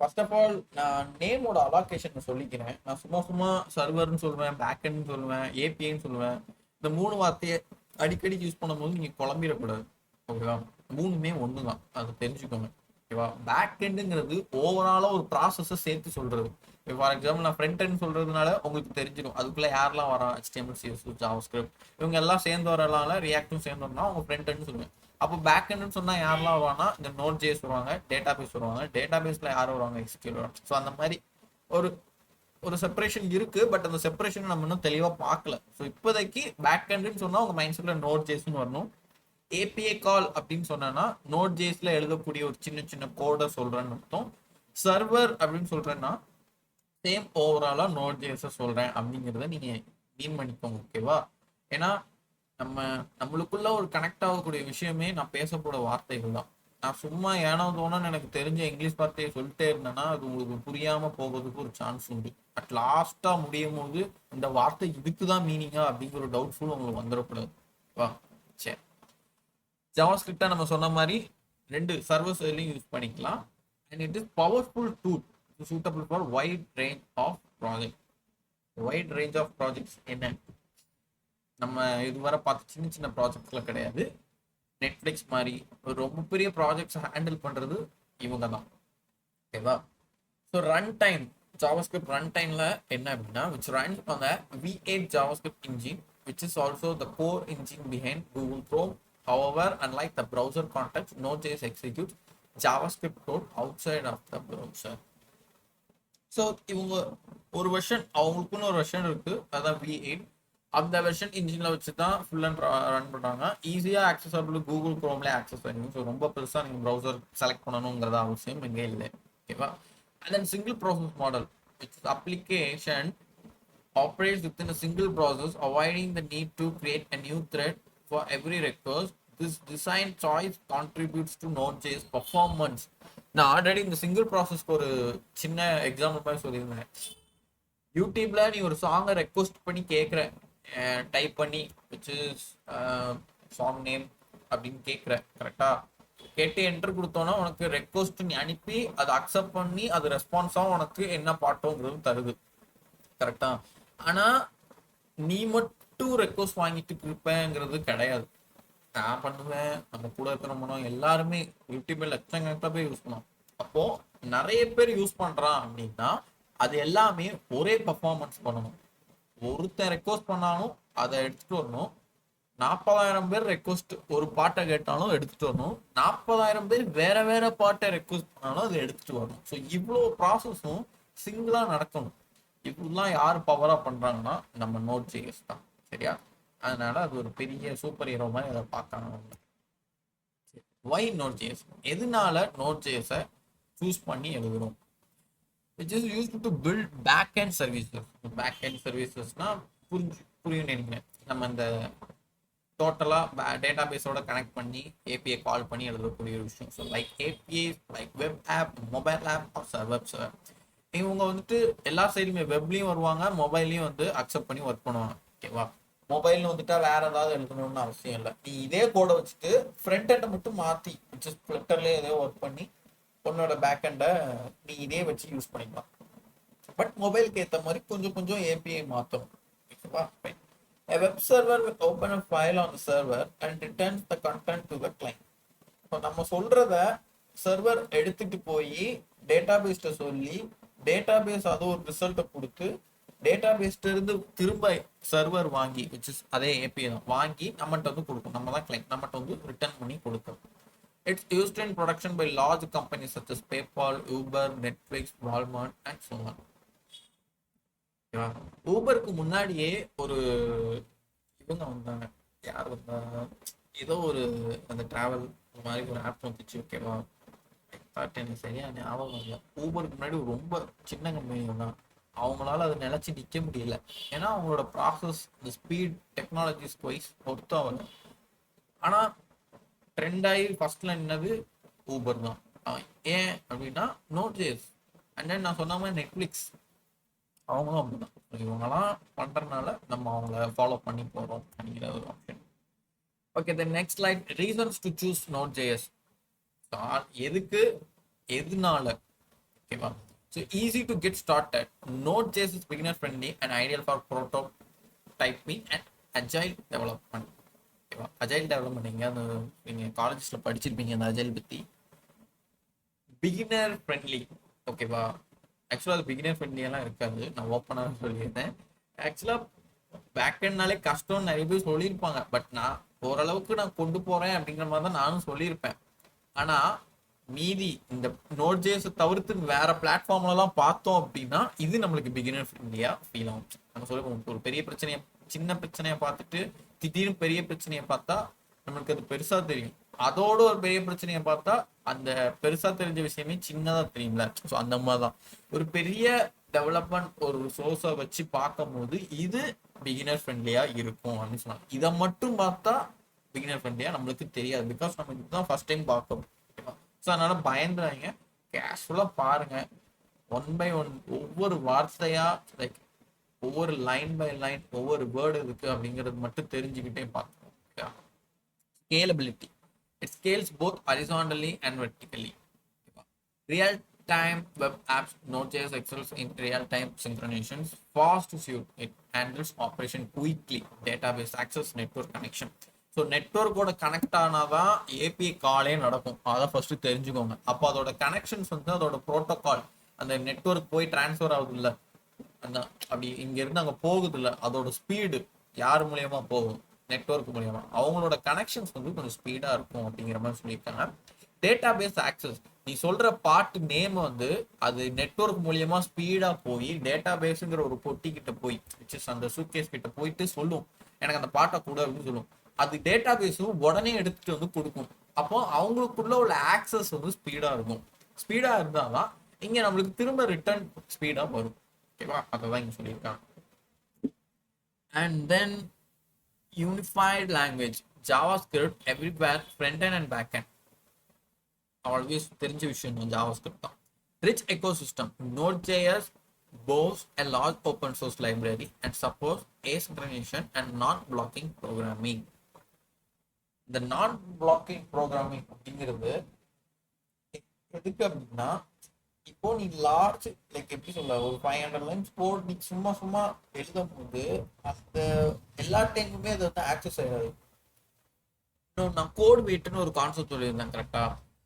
ஃபர்ஸ்ட் ஆஃப் ஆல் நான் நேமோட அலாகேஷன் சொல்லிக்கிறேன். நான் சும்மா சர்வர்னு சொல்லுவேன், பேக் எண்ட்னு சொல்லுவேன், ஏபிஐன்னு சொல்லுவேன். இந்த 3 வார்த்தையை அடிக்கடி யூஸ் பண்ணும்போது நீங்க குழம்பிடக்கூடாது. ஓகேவா? 3மே ஒன்று தான், அதை தெரிஞ்சுக்கோங்க. ஓகேவா? பேக் எண்டுங்கிறது ஓவராலா ஒரு ப்ராசஸை சேர்த்து சொல்றது. ஃபார் எக்ஸாம்பிள் நான் ஃப்ரண்ட் எண்ட் சொல்றதுனால உங்களுக்கு தெரிஞ்சிடும் அதுக்குள்ள யாரெல்லாம் வரா, HTML, CSS, JavaScript இவங்க எல்லாம் சேர்ந்து வரனால ரியாக்டும் சேர்ந்து வரனா அவங்க ஃப்ரண்ட் எண்ட் சொல்லுவேன். அப்போ பேக் எண்ட்னு சொன்னா யாரெல்லாம் வருவாங்கன்னா இந்த Node.js வருவாங்க, டேட்டா பேஸ் வருவாங்க, டேட்டா பேஸ்ல யாரும் வருவாங்க, SQL வருவாங்க. ஸோ அந்த மாதிரி ஒரு ஒரு செப்பரேஷன் இருக்கு, பட் அந்த செப்பரேஷன் நம்ம இன்னும் தெளிவா பார்க்கல. ஸோ இப்போதைக்கு பேக் எண்ட்னு சொன்னா உங்க மைண்ட் செட்ல நோட் ஜேஸ்னு வரணும். ஏபிஐ கால் அப்படின்னு சொன்னா நோட் ஜேஸ்ல எழுதக்கூடிய ஒரு சின்ன சின்ன கோடை சொல்றேன்னு அர்த்தம். சர்வர் அப்படின்னு சொல்றேன்னா சேம் ஓவராலா நோட் ஜேஸ சொல்றேன் அப்படிங்கிறத நீங்க மீன் பண்ணிக்கோங்க. ஓகேவா? ஏன்னா நம்மளுக்குள்ள ஒரு கனெக்ட் ஆகக்கூடிய விஷயமே நான் பேசக்கூட வார்த்தைகள் தான். நான் சும்மா ஏனோ தோணுன்னு எனக்கு தெரிஞ்ச இங்கிலீஷ் வார்த்தையை சொல்லிட்டே இருந்தேன்னா அது உங்களுக்கு புரியாம போகிறதுக்கு ஒரு சான்ஸ் உண்டு. அட் லாஸ்டா முடியும் போது இந்த வார்த்தை இதுக்குதான் மீனிங்கா அப்படிங்கிற ஒரு டவுட்ஃபுல் உங்களுக்கு வந்துடக்கூடாது. வா, சரி. ஜாவாஸ்கிரிப்டா நம்ம சொன்ன மாதிரி 2 சர்வர்ஸ்லையும் யூஸ் பண்ணிக்கலாம். And it is powerful tool suitable for wide range of project. Wide range of projects என்ன? நம்ம இதுவரை பார்த்த சின்ன சின்ன ப்ராஜெக்ட்ஸ்ல கிடையாது. நெட்ஃப்ளிக்ஸ் மாதிரி ஒரு ரொம்ப பெரிய ப்ராஜெக்ட்ஸ் ஹேண்டில் பண்றது இவங்க தான். ஓகேவா? So run time JavaScript run டைம்ல என்ன அப்படின்னா which runs on the V8 JavaScript engine which is also the core engine behind Google Chrome. However, unlike the browser context, Node.js executes JavaScript code outside of the browser. So இவங்க ஒரு version, அவங்களுக்குன்னு ஒரு version இருக்கு, அதான் V8. அந்த version இன்ஜினில் வச்சு தான் ஃபுல் அண்ட் ரன் பண்ணுறாங்க. ஈஸியாக ஆக்சஸபிள் கூகுள் குரோம்லேயே ஆக்சஸ் பண்ணுங்க. ஸோ ரொம்ப பெருசாக நீங்கள் ப்ரௌசர் செலக்ட் பண்ணணுங்கிறத அவசியம் இங்கே இல்லை. ஓகேவா? And then single process model which application operates within a single process, avoiding the need to create a new thread for every request. This design choice contributes to Node.js performance. நான் already இந்த single ப்ராசஸ்க்கு ஒரு சின்ன example மாதிரி சொல்லியிருந்தேன். யூடியூப்ல நீ ஒரு சாங்கை ரெக்வஸ்ட் பண்ணி கேட்குற, டைப் பண்ணி விச் இஸ் சாங் நேம் அப்படின்னு கேட்குற, கரெக்டா? கேட்டு என்டர் கொடுத்தோன்னா உனக்கு ரெக்வஸ்ட் நீ அனுப்பி அதை அக்செப்ட் பண்ணி அது ரெஸ்பான்ஸாக உனக்கு என்ன பாட்டோங்கிறது தருது, கரெக்டா? ஆனா நீ மட்டும் ரெக்வஸ்ட் வாங்கிட்டு இருப்பேங்கிறது கிடையாது. நான் பண்ணுவேன், நம்ம கூட இருக்கிற மனம் எல்லாருமே யூடியூப்ல லட்சக்கணக்கில் போய் யூஸ் பண்ணுவோம். அப்போ நிறைய பேர் யூஸ் பண்றான் அப்படின்னா அது எல்லாமே ஒரே பர்ஃபார்மன்ஸ் பண்ணணும். ஒருத்தன் ரெக்வஸ்ட் பண்ணாலும் அதை எடுத்துட்டு வரணும். 40,000 பேர் ரெக்வஸ்ட் ஒரு பாட்டை கேட்டாலும் எடுத்துட்டு வரணும். 40,000 பேர் வேற வேற பாட்டை ரெக்வஸ்ட் பண்ணாலும் அதை எடுத்துட்டு வரணும். ஸோ இவ்வளோ ப்ராசஸும் சிங்கிளா நடக்கணும். இப்படிலாம் யார் பவரா பண்றாங்கன்னா நம்ம Node.js தான். சரியா? அதனால அது ஒரு பெரிய சூப்பர் ஹீரோ மாதிரி அதை பார்க்கணும். வை Node.js? எதனால Node.js சூஸ் பண்ணி எழுதுறோம்? which is used to build back-end services. back-end servicesனா புரியும் நினைக்கிறேன். நம்ம இந்த டோட்டலா டேட்டா பேஸோட கனெக்ட் பண்ணி ஏபிஐ கால் பண்ணி எழுதக்கூடிய ஒரு விஷயம். So like API, like web app, mobile app or server. இவங்க வந்துட்டு எல்லா சைடுமே வெப்லையும் வருவாங்க, மொபைல்லையும் வந்து அக்செப்ட் பண்ணி ஒர்க் பண்ணுவாங்க. ஓகேவா? மொபைல்னு வந்துட்டா வேற ஏதாவது எழுதணும்னு அவசியம் இல்லை. நீ இதே கோடை வச்சுட்டு ஃப்ரண்ட் ஹெண்டை மட்டும் மாற்றி ஃப்ளிட்டர்லேயே ஏதோ ஒர்க் பண்ணி உன்னோட பேக் ஹெண்டை நீ இதே வச்சு யூஸ் பண்ணிக்கலாம். பட் மொபைலுக்கு ஏற்ற மாதிரி கொஞ்சம் கொஞ்சம் ஏபிஐ மாற்றணும். ஓகேவா? A web server will open a file on the server and returns the content to the client. இப்போ நம்ம சொல்றத சர்வர் எடுத்துட்டு போய் டேட்டாபேஸ்ட சொல்லி டேட்டாபேஸ் அது ஒரு ரிசல்ட்டை கொடுத்து டேட்டாபேஸ்ல இருந்து திரும்ப சர்வர் வாங்கி which is அதே ஏபிஐ தான் வாங்கி நம்மகிட்ட வந்து கொடுக்கும். நம்ம தான் கிளைண்ட், நம்மகிட்ட வந்து ரிட்டர்ன் பண்ணி கொடுக்கும். It's used in production by large companies such as PayPal, Uber, Netflix, Walmart and so on. ஊபருக்கு முன்னாடியே ஒரு இவங்க வந்தாங்க. யார் வந்தா? ஏதோ ஒரு அந்த டிராவல் மாதிரி ஒரு ஆப் வந்துச்சு. ஓகேவா? எனக்கு சரியா ஞாபகம் இல்லை. ஊபருக்கு முன்னாடி ரொம்ப சின்ன கம்பெனி தான். அவங்களால அதை நிலைச்சு நிற்க முடியல. ஏன்னா அவங்களோட ப்ராசஸ், இந்த ஸ்பீட், டெக்னாலஜிஸ் வைஸ் ஒர்த் ஆகல. ஆனால் ட்ரெண்ட் ஆகி ஃபர்ஸ்ட்ல நின்னது ஊபர் தான். ஏன் அப்படின்னா Node.js. அண்ட் தென் நான் சொன்ன மாதிரி நெட்ஃப்ளிக்ஸ் அவங்களும் அப்படிதான். இவங்கெல்லாம் பண்றதுனால நம்ம அவங்கள ஃபாலோ பண்ணி போறோம் அப்படிங்கிற ஒரு option. Okay, the next slide, reasons to choose Node.js. எதுக்கு, எதுனால? ஓகேவா? So easy to get started. Node.js is beginner friendly and ideal for prototyping and agile development. ஓகேவா? அஜைல் டெவலப்மெண்ட் நீங்கள் காலேஜஸ்ல படிச்சிருப்பீங்க அந்த அஜைல் பற்றி. Beginner friendly. ஓகேவா? ஆக்சுவலாக அது பிகினர் ஃப்ரெண்ட்லியெல்லாம் இருக்காது. நான் ஓப்பனாக சொல்லியிருந்தேன். ஆக்சுவலாக பேக்கெண்ட்னாலே கஷ்டம்னு நிறைய பேர் சொல்லியிருப்பாங்க. பட் நான் ஓரளவுக்கு நான் கொண்டு போகிறேன் அப்படிங்கிற மாதிரி தான் நானும் சொல்லியிருப்பேன். ஆனால் மீதி இந்த நோட்.js தவிர்த்து வேற பிளாட்ஃபார்ம்லலாம் பார்த்தோம் அப்படின்னா இது நம்மளுக்கு பிகினர் ஃப்ரெண்ட்லியா ஃபீல் ஆகும். நம்ம சொல்ல ஒரு பெரிய பிரச்சனையை சின்ன பிரச்சனையை பார்த்துட்டு திடீர்னு பெரிய பிரச்சனையை பார்த்தா நம்மளுக்கு அது பெருசா தெரியும். அதோட ஒரு பெரிய பிரச்சனையை பார்த்தா அந்த பெருசா தெரிஞ்ச விஷயமே சின்னதா தெரியும்ல. ஸோ அந்த மாதிரிதான் ஒரு பெரிய டெவலப்மெண்ட் ஒரு சோர்ஸை வச்சு பார்க்கும் போது இது பிகினர் ஃப்ரெண்ட்லியா இருக்கும் அப்படின்னு சொன்னாங்க. இதை மட்டும் பார்த்தா பிகினர் ஃப்ரெண்ட்லியா நம்மளுக்கு தெரியாது. பிகாஸ் நம்ம இதுதான் ஃபர்ஸ்ட் டைம் பார்க்கணும். ஸோ அதனால பயந்துறாங்க, கேஷுவலா பாருங்க. ஒன் பை ஒன் ஒவ்வொரு வார்த்தையா லைக் ஒவ்வொரு லைன் பை லைன் ஒவ்வொரு வேர்டு இருக்கு அப்படிங்கிறது மட்டும் தெரிஞ்சுக்கிட்டே பார்க்கணும். Scalability, it scales both horizontally and vertically. Real time web apps, Node.js excels in real-time synchronizations, fast to suit. It handles operation quickly, database access, network connection. So நெட்ஒர்க்கோட connect ஆனாதான் API காலே நடக்கும். அதை ஃபர்ஸ்ட் தெரிஞ்சுக்கோங்க. அப்போ அதோட connections வந்து அதோட ப்ரோட்டோகால் அந்த நெட்ஒர்க் போய் டிரான்ஸ்ஃபர் ஆகுது இல்லை, அந்த அப்படி இங்கேருந்து அங்கே போகுது இல்லை, அதோட ஸ்பீடு யார் மூலியமா போகும், நெட்ஒர்க் மூலியமா. அவங்களோட கனெக்ஷன்ஸ் வந்து கொஞ்சம் ஸ்பீடாக இருக்கும் அப்படிங்கிற மாதிரி சொல்லியிருக்காங்க. டேட்டாபேஸ் ஆக்சஸ், நீ சொல்ற பார்ட் நேம் வந்து அது நெட்ஒர்க் மூலியமா ஸ்பீடா போய் டேட்டாபேஸ்ங்கிற ஒரு பொட்டி கிட்ட போய் அந்த சூட்கேஸ் கிட்ட போயிட்டு சொல்லும் எனக்கு அந்த பாட்டை கூட அப்படின்னு சொல்லும். அது டேட்டாபேஸும் உடனே எடுத்துட்டு வந்து கொடுக்கும். அப்போ அவங்களுக்குள்ள உள்ள ஆக்சஸ் வந்து ஸ்பீடா இருக்கும். ஸ்பீடா இருந்தாதான் இங்க நம்மளுக்கு திரும்ப ரிட்டர்ன் ஸ்பீடா வரும். ஓகேவா, அதான் இங்க சொல்லியிருக்காங்க. And then unified language, JavaScript everywhere, front end and back end. Always தெரிஞ்ச விஷயம் தான் JavaScript தான். Rich ecosystem, Node.js boasts a large open source library and supports asynchronization and non-blocking programming. இந்த non-blocking programming அப்படிங்கிறது எதுக்கு அப்படின்னா, இப்போ நீ லார்ஜ் லைக் எப்படி சொல்ல ஒரு 500 லைன்ஸ் கோட் நீ சும்மா சும்மா எழுதும் போது அந்த எல்லா டைமுமே அது வந்து ஆக்சஸ் ஆகாது. நான் கோட் வெயிட்னு ஒரு கான்செப்ட் சொல்லியிருந்தேன் கரெக்டா.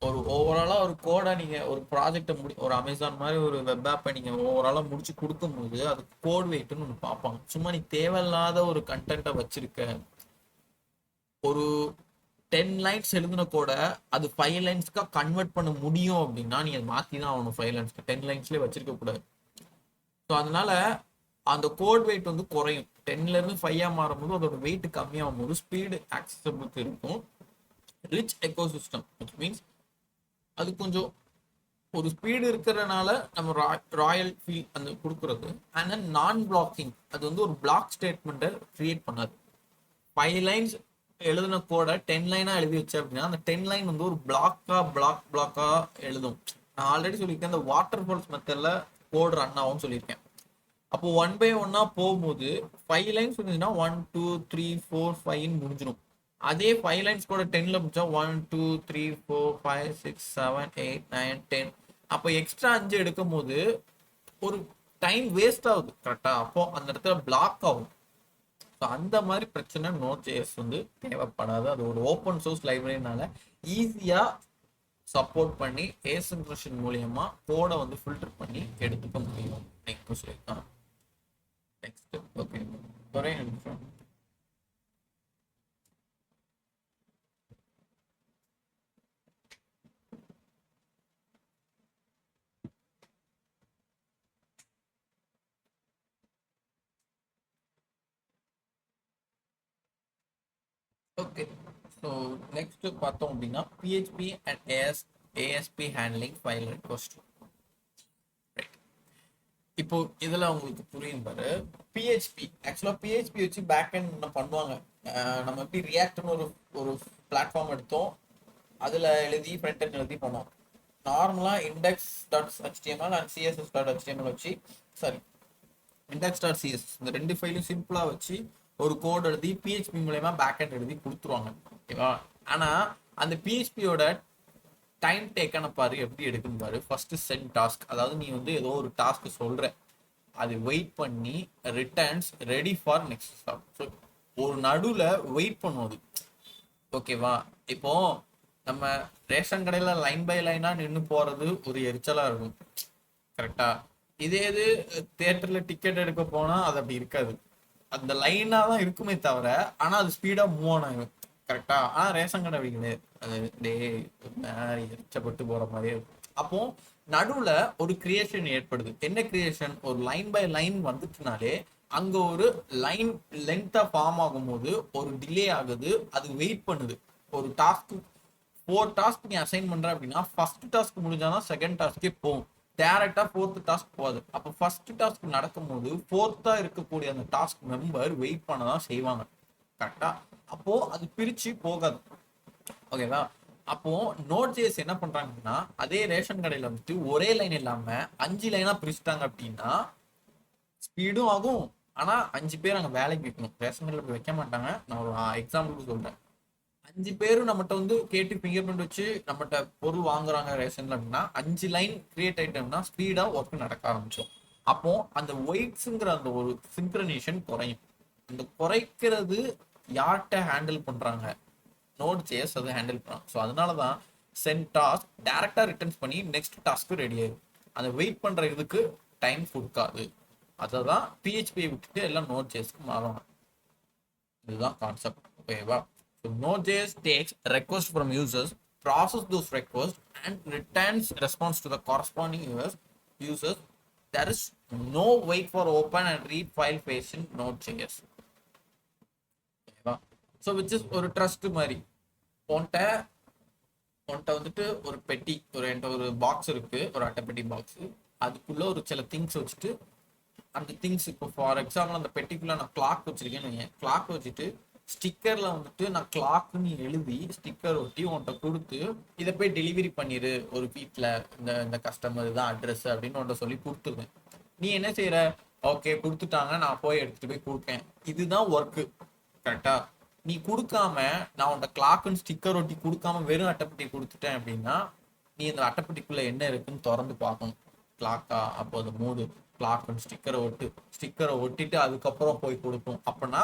ஒரு ஓவராலா ஒரு கோடை நீங்க ஒரு ப்ராஜெக்டை ஒரு அமேசான் மாதிரி ஒரு வெப் ஆப்பை நீங்க ஓவராலா முடிச்சு கொடுக்கும் போது அது கோட் வெயிட்னு ஒன்று பார்ப்பாங்க. சும்மா நீ தேவையில்லாத ஒரு கண்டென்ட்டை வச்சிருக்க, ஒரு 10 லைன்ஸ் எழுதுன கூட அது 5 லைன்ஸ்க்கா கன்வெர்ட் பண்ண முடியும் அப்படின்னா நீ அதை மாத்தி தான் ஆகணும். 5 லைன்ஸ்க்கு 10 லைன்ஸ்லேயே வச்சிருக்க கூடாது. ஸோ அதனால அந்த கோட் வெயிட் வந்து குறையும். 10ல இருந்து 5ஆ மாறும்போது அதோட வெயிட் கம்மியாகும் போது ஸ்பீடு ஆக்சசபிலிட்டி இருக்கும். ரிச் எக்கோசிஸ்டம் விச் மீன்ஸ் அது கொஞ்சம் ஒரு ஸ்பீடு இருக்கிறதுனால நம்ம ராயல் ஃபீல் அந்த கொடுக்குறது. அண்ட் தென் நான் பிளாக்கிங், அது வந்து ஒரு பிளாக் ஸ்டேட்மெண்ட்டை கிரியேட் பண்ணாது. 5 லைன்ஸ் எழுதின கோட 10 லைனா எழுதி வச்சு அப்படின்னா அந்த 10 லைன் வந்து ஒரு பிளாக்கா எழுதும். நான் ஆல்ரெடி சொல்லியிருக்கேன், அந்த வாட்டர் ஃபால்ஸ் மெத்தட்ல கோட் ரன் ஆகும்னு சொல்லியிருக்கேன். அப்போ 1 by 1 போகும்போது 5 லைன்ஸ் இருந்துச்சுன்னா 1 2 3 4 5 முடிஞ்சிடும். அதே 5 லைன்ஸ் கூட 10ல முடிச்சா 1 2 3 4 5 6 7 8 9 10. அப்போ எக்ஸ்ட்ரா 5 எடுக்கும் போது ஒரு டைம் வேஸ்ட் ஆகுது கரெக்டா. அப்போ அந்த இடத்துல பிளாக் ஆகும். ஸோ அந்த மாதிரி பிரச்சனை Node.js வந்து தேவைப்படாது. அது ஒரு ஓப்பன் சோர்ஸ் லைப்ரரினால ஈஸியா சப்போர்ட் பண்ணி ஏசின்க்ரேஷன் மூலியமா கோடை வந்து ஃபில்டர் பண்ணி எடுத்துக்க முடியும். நெக்ஸ்ட் ஓகே, ஒரே நிமிஷம். ஓகே, ஸோ நெக்ஸ்ட் பார்த்தோம் அப்படின்னா PHP and ASP handling file request. இப்போ இதுல உங்களுக்கு புரியும் பாரு. PHP ஆக்சுவலா PHP வச்சு பேக் எண்ட் பண்ணுவாங்க. நம்ம எப்படி ரியாக்ட்னு ஒரு பிளாட்ஃபார்ம் எடுத்தோம், அதுல எழுதி ஃப்ரண்ட் எண்ட் எழுதி பண்ணோம். நார்மலா index.html அண்ட் css.html வச்சு index.css இந்த ரெண்டு ஃபைலும் சிம்பிளா வச்சு ஒரு கோட் எழுதி PHP மூலமா பேக் எண்ட் எழுதி கொடுத்துருவாங்க. ஓகேவா. ஆனா அந்த PHPயோட டைம் டேக்கன பாரு எப்படி எடுக்குன்னு பாரு. ஃபர்ஸ்ட் சென்ட் டாஸ்க், அதாவது நீ வந்து ஏதோ ஒரு டாஸ்க் சொல்ற, அது வெயிட் பண்ணி returns ready for next stop. So ஒரு நடுவில் வெயிட் பண்ணுவது. ஓகேவா. இப்போ நம்ம ரேஷன் கடையில லைன் பை லைனா நின்று போறது ஒரு எரிச்சலா இருக்கும் கரெக்டா. இதே இது தியேட்டர்ல டிக்கெட் எடுக்க போனா அது அப்படி இருக்காது. அந்த லைனா தான் இருக்குமே தவிர ஆனா அது ஸ்பீடா மூவ் ஆன் ஆகும் கரெக்டா? ரேஷன் கடை வைக்கல. அது டேய் எச்சப்பட்டு போற மாதிரியே இருக்கும். அப்போ நடுவுல ஒரு கிரியேஷன் ஏற்படுது. என்ன கிரியேஷன்? ஒரு லைன் பை லைன் வந்துச்சுனாலே அங்க ஒரு லைன் லென்த்தா ஃபார்ம் ஆகும்போது ஒரு டிலே ஆகுது. அது வெயிட் பண்ணுது. ஒரு டாஸ்க் 4 டாஸ்க் நீ அசைன் பண்ற அப்படின்னா ஃபர்ஸ்ட் டாஸ்க் முடிஞ்சாதான் செகண்ட் டாஸ்க்கே போகும். டேரக்டா ஃபோர்த் டாஸ்க் போகாது. அப்போ ஃபர்ஸ்ட் டாஸ்க் நடக்கும்போது ஃபோர்த்தா இருக்கக்கூடிய அந்த டாஸ்க் மெம்பர் வெயிட் பண்ணதான் செய்வாங்க. கரெக்டா? அப்போ அது பிரிச்சு போகாது. ஓகேவா? அப்போ நோட் ஜேஎஸ் என்ன பண்றாங்கன்னா அதே ரேஷன் கடையில வந்துட்டு ஒரே லைன் இல்லாம 5 லைனா பிரிச்சுட்டாங்க அப்படின்னா ஸ்பீடும் ஆகும். ஆனா 5 பேர் அங்க வேலைக்கு வைக்கணும். ரேஷன் கடையில போய் வைக்க மாட்டாங்க. நான் ஒரு எக்ஸாம்பிளுக்கு சொல்றேன். 5 பேரும் நம்மகிட்ட வந்து கேட்டு ஃபிங்கர் பிரிண்ட் வச்சு நம்மகிட்ட பொருள் வாங்குறாங்க ரேஷன்ல அப்படின்னா 5 லைன் கிரியேட் ஆயிட்டோம்னா ஸ்பீடா ஒர்க் நடக்க ஆரம்பிச்சோம். அப்போ அந்த ஒயிட்ஸுங்கிற அந்த ஒரு சிங்க்ரனேஷன் குறையும். இந்த குறைக்கிறது யார்கிட்ட ஹேண்டில் பண்றாங்க? நோட் ஜேஎஸ் அதை ஹேண்டில் பண்ணலாம். ஸோ அதனால தான் சென்ட் டாஸ்க் டேரக்டா ரிட்டர்ன்ஸ் பண்ணி நெக்ஸ்ட் டாஸ்க்கு ரெடி ஆயிடும். அந்த வெயிட் பண்ற இதுக்கு டைம் கொடுக்காது. அதை தான் பிஹெச்பியை விட்டுட்டு எல்லாம் நோட் ஜேஎஸ்க்கு மாறணும். இதுதான் கான்செப்ட். ஓகேவா? So Node.js takes requests from users, process those requests, and returns response to the corresponding users. There is no wait for open and read file phase in Node.js. ஓகேவா? So which is ஒரு trust மாதிரி. உன்கிட்ட உன்கிட்ட வந்துட்டு ஒரு பெட்டி, என்கிட்ட ஒரு பாக்ஸ் இருக்கு, ஒரு அட்டைப்பெட்டி பாக்ஸ். அதுக்குள்ள ஒரு சில திங்ஸ் வச்சுட்டு அந்த திங்ஸ் இப்போ ஃபார் எக்ஸாம்பிள் அந்த பெட்டிக்குள்ள நான் கிளாக் வச்சிருக்கேன்னு, கிளாக் வச்சுட்டு ஸ்டிக்கர்ல வந்துட்டு நான் கிளாக்னு எழுதி ஸ்டிக்கர் ஒட்டி உன்கிட்ட கொடுத்து இதை போய் டெலிவரி பண்ணிடு ஒரு வீட்டில், இந்த இந்த கஸ்டமர் தான் அட்ரஸ் அப்படின்னு உன்ட்ட சொல்லி கொடுத்துருவேன். நீ என்ன செய்யற? ஓகே கொடுத்துட்டாங்க, நான் போய் எடுத்துட்டு போய் கொடுக்கேன். இதுதான் ஒர்க்கு. கரெக்டா? நீ கொடுக்காம நான் உன்ட்ட கிளாக்குன்னு ஸ்டிக்கர் ஒட்டி கொடுக்காம வெறும் அட்டைப்பெட்டி கொடுத்துட்டேன் அப்படின்னா நீ இந்த அட்டைப்பெட்டிக்குள்ள என்ன இருக்குன்னு திறந்து பார்க்கணும். கிளாக்கா? அப்போ அது மூடு. கிளாக்குன்னு ஸ்டிக்கரை ஒட்டிட்டு அதுக்கப்புறம் போய் கொடுக்கும். அப்படின்னா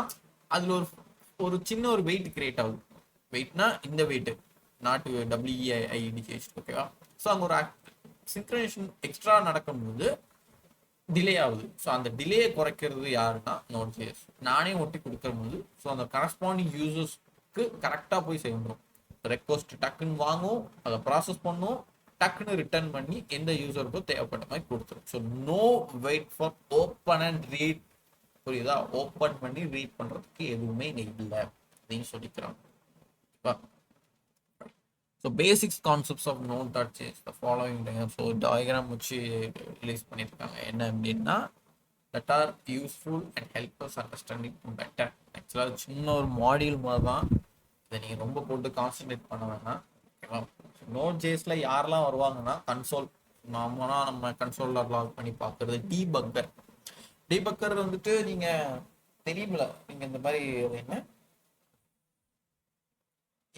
அதுல ஒரு ஒரு சின்ன ஒரு வெயிட் கிரியேட் ஆகுது. வெயிட்னா இந்த வெயிட், நாட் WEIT. ஓகேவா? ஸோ அங்கே ஒரு சிங்க்ரனைசேஷன் எக்ஸ்ட்ரா நடக்கும்போது டிலே ஆகுது. ஸோ அந்த டிலேயை குறைக்கிறது யாருன்னா Node.js. நானே ஒட்டி கொடுக்கும்போது ஸோ அந்த கரஸ்பாண்டிங் யூசர்ஸ்க்கு கரெக்டாக போய் சேர்ந்துடும். ரெக்வஸ்ட் டக்குன்னு வாங்கும், அதை ப்ராசஸ் பண்ணும், டக்குன்னு ரிட்டர்ன் பண்ணி எந்த யூசருக்கும் தேவைப்பட்ட மாதிரி கொடுத்துரும். So no wait for open and read. புரியுதா? ஓப்பன் பண்ணி ரீட் பண்றதுக்கு எதுவுமே இங்க இல்லை அப்படின்னு சொல்லிக்கிறாங்க. So basics concepts of Node.js the following diagram. So diagram வச்சு ரிலீஸ் பண்ணியிருக்காங்க. என்ன அப்படின்னா that are useful and help us understanding better. ஆக்சுவலாக சின்ன ஒரு மாடியூல் மாதிரி தான். இதை நீங்கள் ரொம்ப போட்டு கான்சன்ட்ரேட் பண்ண வேணாம். ஓகேவா? Node.jsல யாரெல்லாம் வருவாங்கன்னா கன்சோல், நம்ம கன்சோலில் லாக் பண்ணி பார்க்குறது. டீபக்கர் வந்துட்டு நீங்க தெரியுமில, நீங்க இந்த மாதிரி என்ன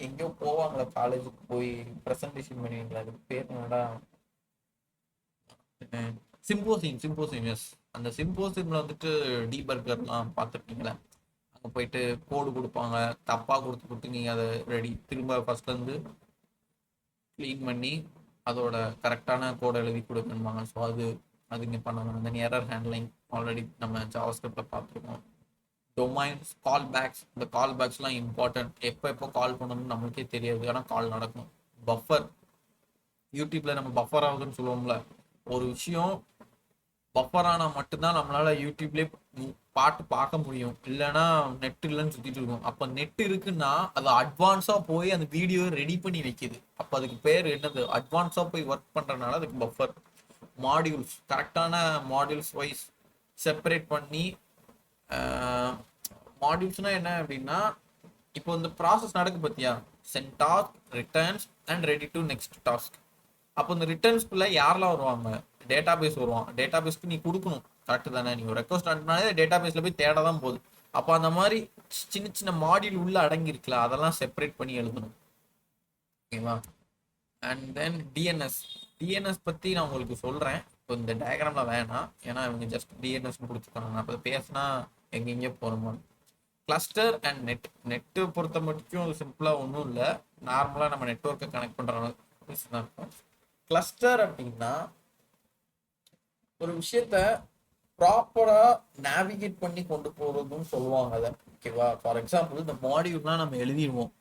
எங்கேயோ போவாங்களா காலேஜுக்கு போய் ப்ரெசன்டேஷன் பண்ணுவீங்களா? அதுக்கு பேர் என்னடா? சிம்போசியம். எஸ், அந்த சிம்போசியம்ல வந்துட்டு டீபர்கர்லாம் பார்த்துருக்கீங்களா? அங்கே போயிட்டு கோடு கொடுப்பாங்க, தப்பாக கொடுத்து நீங்கள் அதை ரெடி திரும்ப ஃபர்ஸ்ட்லேருந்து க்ளீன் பண்ணி அதோட கரெக்டான கோடை எழுதி கொடுக்கணுமாங்க. ஸோ அது இங்கே பண்ணணும். தென் எரர் ஹேண்ட்லிங் ஆல்ரெடி நம்ம ஜாவாஸ்கிரிப்ட்ல பார்த்துருக்கோம். டொமைன்ஸ், கால் பேக்ஸ். இந்த கால் பேக்ஸ்லாம் இம்பார்ட்டன்ட். எப்போ கால் பண்ணணும்னு நம்மளுக்கே தெரியாது, ஆனால் கால் நடக்கும். பஃபர், யூடியூப்ல நம்ம பஃபர் ஆகுதுன்னு சொல்லுவோம்ல, ஒரு விஷயம் பஃபர் ஆனால் மட்டும்தான் நம்மளால யூடியூப்லேயே பாட்டு பார்க்க முடியும். இல்லைன்னா நெட் இல்லைன்னு சுற்றிட்டு இருக்கும். அப்போ நெட் இருக்குன்னா அது அட்வான்ஸாக போய் அந்த வீடியோ ரெடி பண்ணி வைக்கிது. அப்போ அதுக்கு பேர் என்னது? அட்வான்ஸாக போய் ஒர்க் பண்ணுறதுனால அதுக்கு பஃபர். மாடியூல்ஸ், கரெக்டான மாடியூல்ஸ் வைஸ் செப்பரேட் பண்ணி. மாடியூல்ஸ்னா என்ன அப்படின்னா இப்போ இந்த ப்ராசஸ் நடக்கு பார்த்தியா, send task, returns and ready to next task. அப்போ இந்த ரிட்டர்ன்ஸ்குள்ள யாரெல்லாம் வருவாங்க? டேட்டா பேஸ் வருவான். டேட்டா பேஸ்க்கு நீ கொடுக்கணும். கரெக்டு தானே? நீ ஒரு ரெக்வஸ்ட் அனுப்பினாலே டேட்டா பேஸ்ல போய் தேட தான் போகுது. அப்போ அந்த மாதிரி சின்ன சின்ன மாடியூல் உள்ள அடங்கி இருக்குல்ல, அதெல்லாம் செப்பரேட் பண்ணி எழுதணும். ஓகேவா? அண்ட் தென் டிஎன்எஸ் பற்றி நான் உங்களுக்கு சொல்கிறேன். இப்போ இந்த டயக்ராம்ல வேணாம், ஏன்னா இவங்க ஜஸ்ட் டிஎன்எஸ்னு கொடுத்துருக்காங்க. அப்போ பேசினா எங்கெங்கே போகிறோமோ. கிளஸ்டர் அண்ட் நெட்டு பொறுத்த மட்டும் சிம்பிளாக ஒன்றும் இல்லை. நார்மலாக நம்ம நெட்ஒர்க்கை கனெக்ட் பண்ணுற தான். கிளஸ்டர் அப்படின்னா ஒரு விஷயத்த ப்ராப்பரா நேவிகேட் பண்ணி கொண்டு போறதுன்னு சொல்லுவாங்க அதை. ஓகேவா? ஃபார் எக்ஸாம்பிள் இந்த மாடியூல்லாம் நம்ம எழுதிடுவோம்.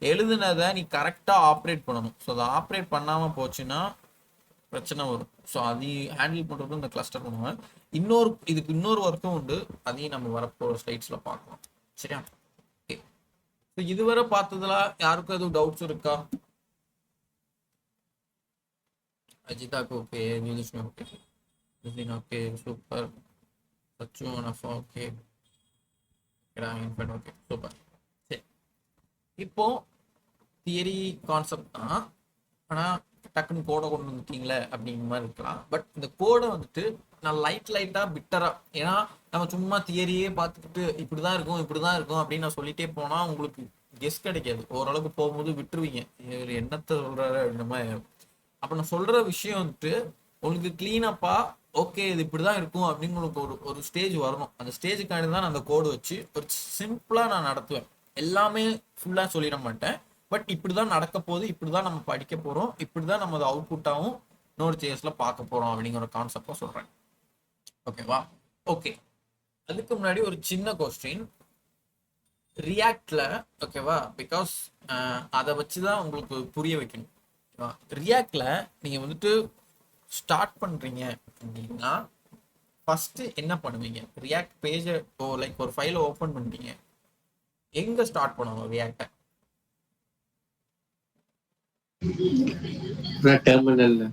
எழுதுனதை நீ கரெக்டாக ஆப்ரேட் பண்ணணும். ஸோ அதை ஆப்ரேட் பண்ணாமல் போச்சுன்னா பிரச்சனை வரும். ஸோ அதையும் ஹேண்டில் பண்ணுறது இந்த கிளஸ்டர் பண்ணுவேன். இதுக்கு இன்னொரு ஒர்க்கும் உண்டு, அதையும் நம்ம வரப்போகிற ஸ்லைட்ஸில் பார்க்கலாம். சரியா? ஓகே. ஸோ இதுவரை பார்த்ததுல யாருக்கும் எதுவும் டவுட்ஸ் இருக்கா? அஜிதாக்கு ஓகே, நிதிஷ்ணு okay, Nithin okay, super, Sachu Anafa okay, okay, super. சரி, இப்போ தியரி கான்செப்ட் தான், ஆனால் டக்குன்னு கோடை கொண்டு வந்துட்டீங்களே அப்படிங்கிற மாதிரி இருக்கலாம். பட் இந்த கோடை வந்துட்டு நான் லைட்டாக பிட்டராக, ஏன்னா நம்ம சும்மா தியரியே பார்த்துக்கிட்டு இப்படி தான் இருக்கும் அப்படின்னு நான் சொல்லிட்டே போனால் உங்களுக்கு கெஸ் கிடைக்காது. ஓரளவுக்கு போகும்போது விட்டுருவீங்க, இவர் என்னத்தை சொல்கிறாரு அப்படின்ற மாதிரி. அப்போ நான் சொல்கிற விஷயம் வந்துட்டு உங்களுக்கு க்ளீனப்பாக ஓகே இது இப்படி தான் இருக்கும் அப்படின்னு உங்களுக்கு ஒரு ஸ்டேஜ் வரணும். அந்த ஸ்டேஜுக்காண்டி தான் நான் அந்த கோடு வச்சு ஒரு சிம்பிளாக நான் நடத்துவேன். எல்லாமே ஃபுல்லாக சொல்லிட மாட்டேன். பட் இப்படி தான் நடக்க போகுது, இப்படி தான் நம்ம படிக்க போகிறோம், இப்படி தான் நம்ம அதை அவுட்புட்டாகவும் Node.jsல பார்க்க போகிறோம் அப்படிங்கிற கான்செப்டாக சொல்கிறேன். ஓகேவா? ஓகே, அதுக்கு முன்னாடி ஒரு சின்ன கொஸ்டின். ரியாக்டில் ஓகேவா, பிகாஸ் அதை வச்சு தான் உங்களுக்கு புரிய வைக்கணும். ரியாக்டில் நீங்கள் வந்துட்டு ஸ்டார்ட் பண்ணுறீங்க அப்படின்னா ஃபஸ்ட்டு என்ன பண்ணுவீங்க? ரியாக்ட் பேஜை லைக் ஒரு ஃபைலை ஓப்பன் பண்ணுறீங்க, எங்கே ஸ்டார்ட் பண்ணுவோம் ரியாக்டை? டெர்மினல்ல.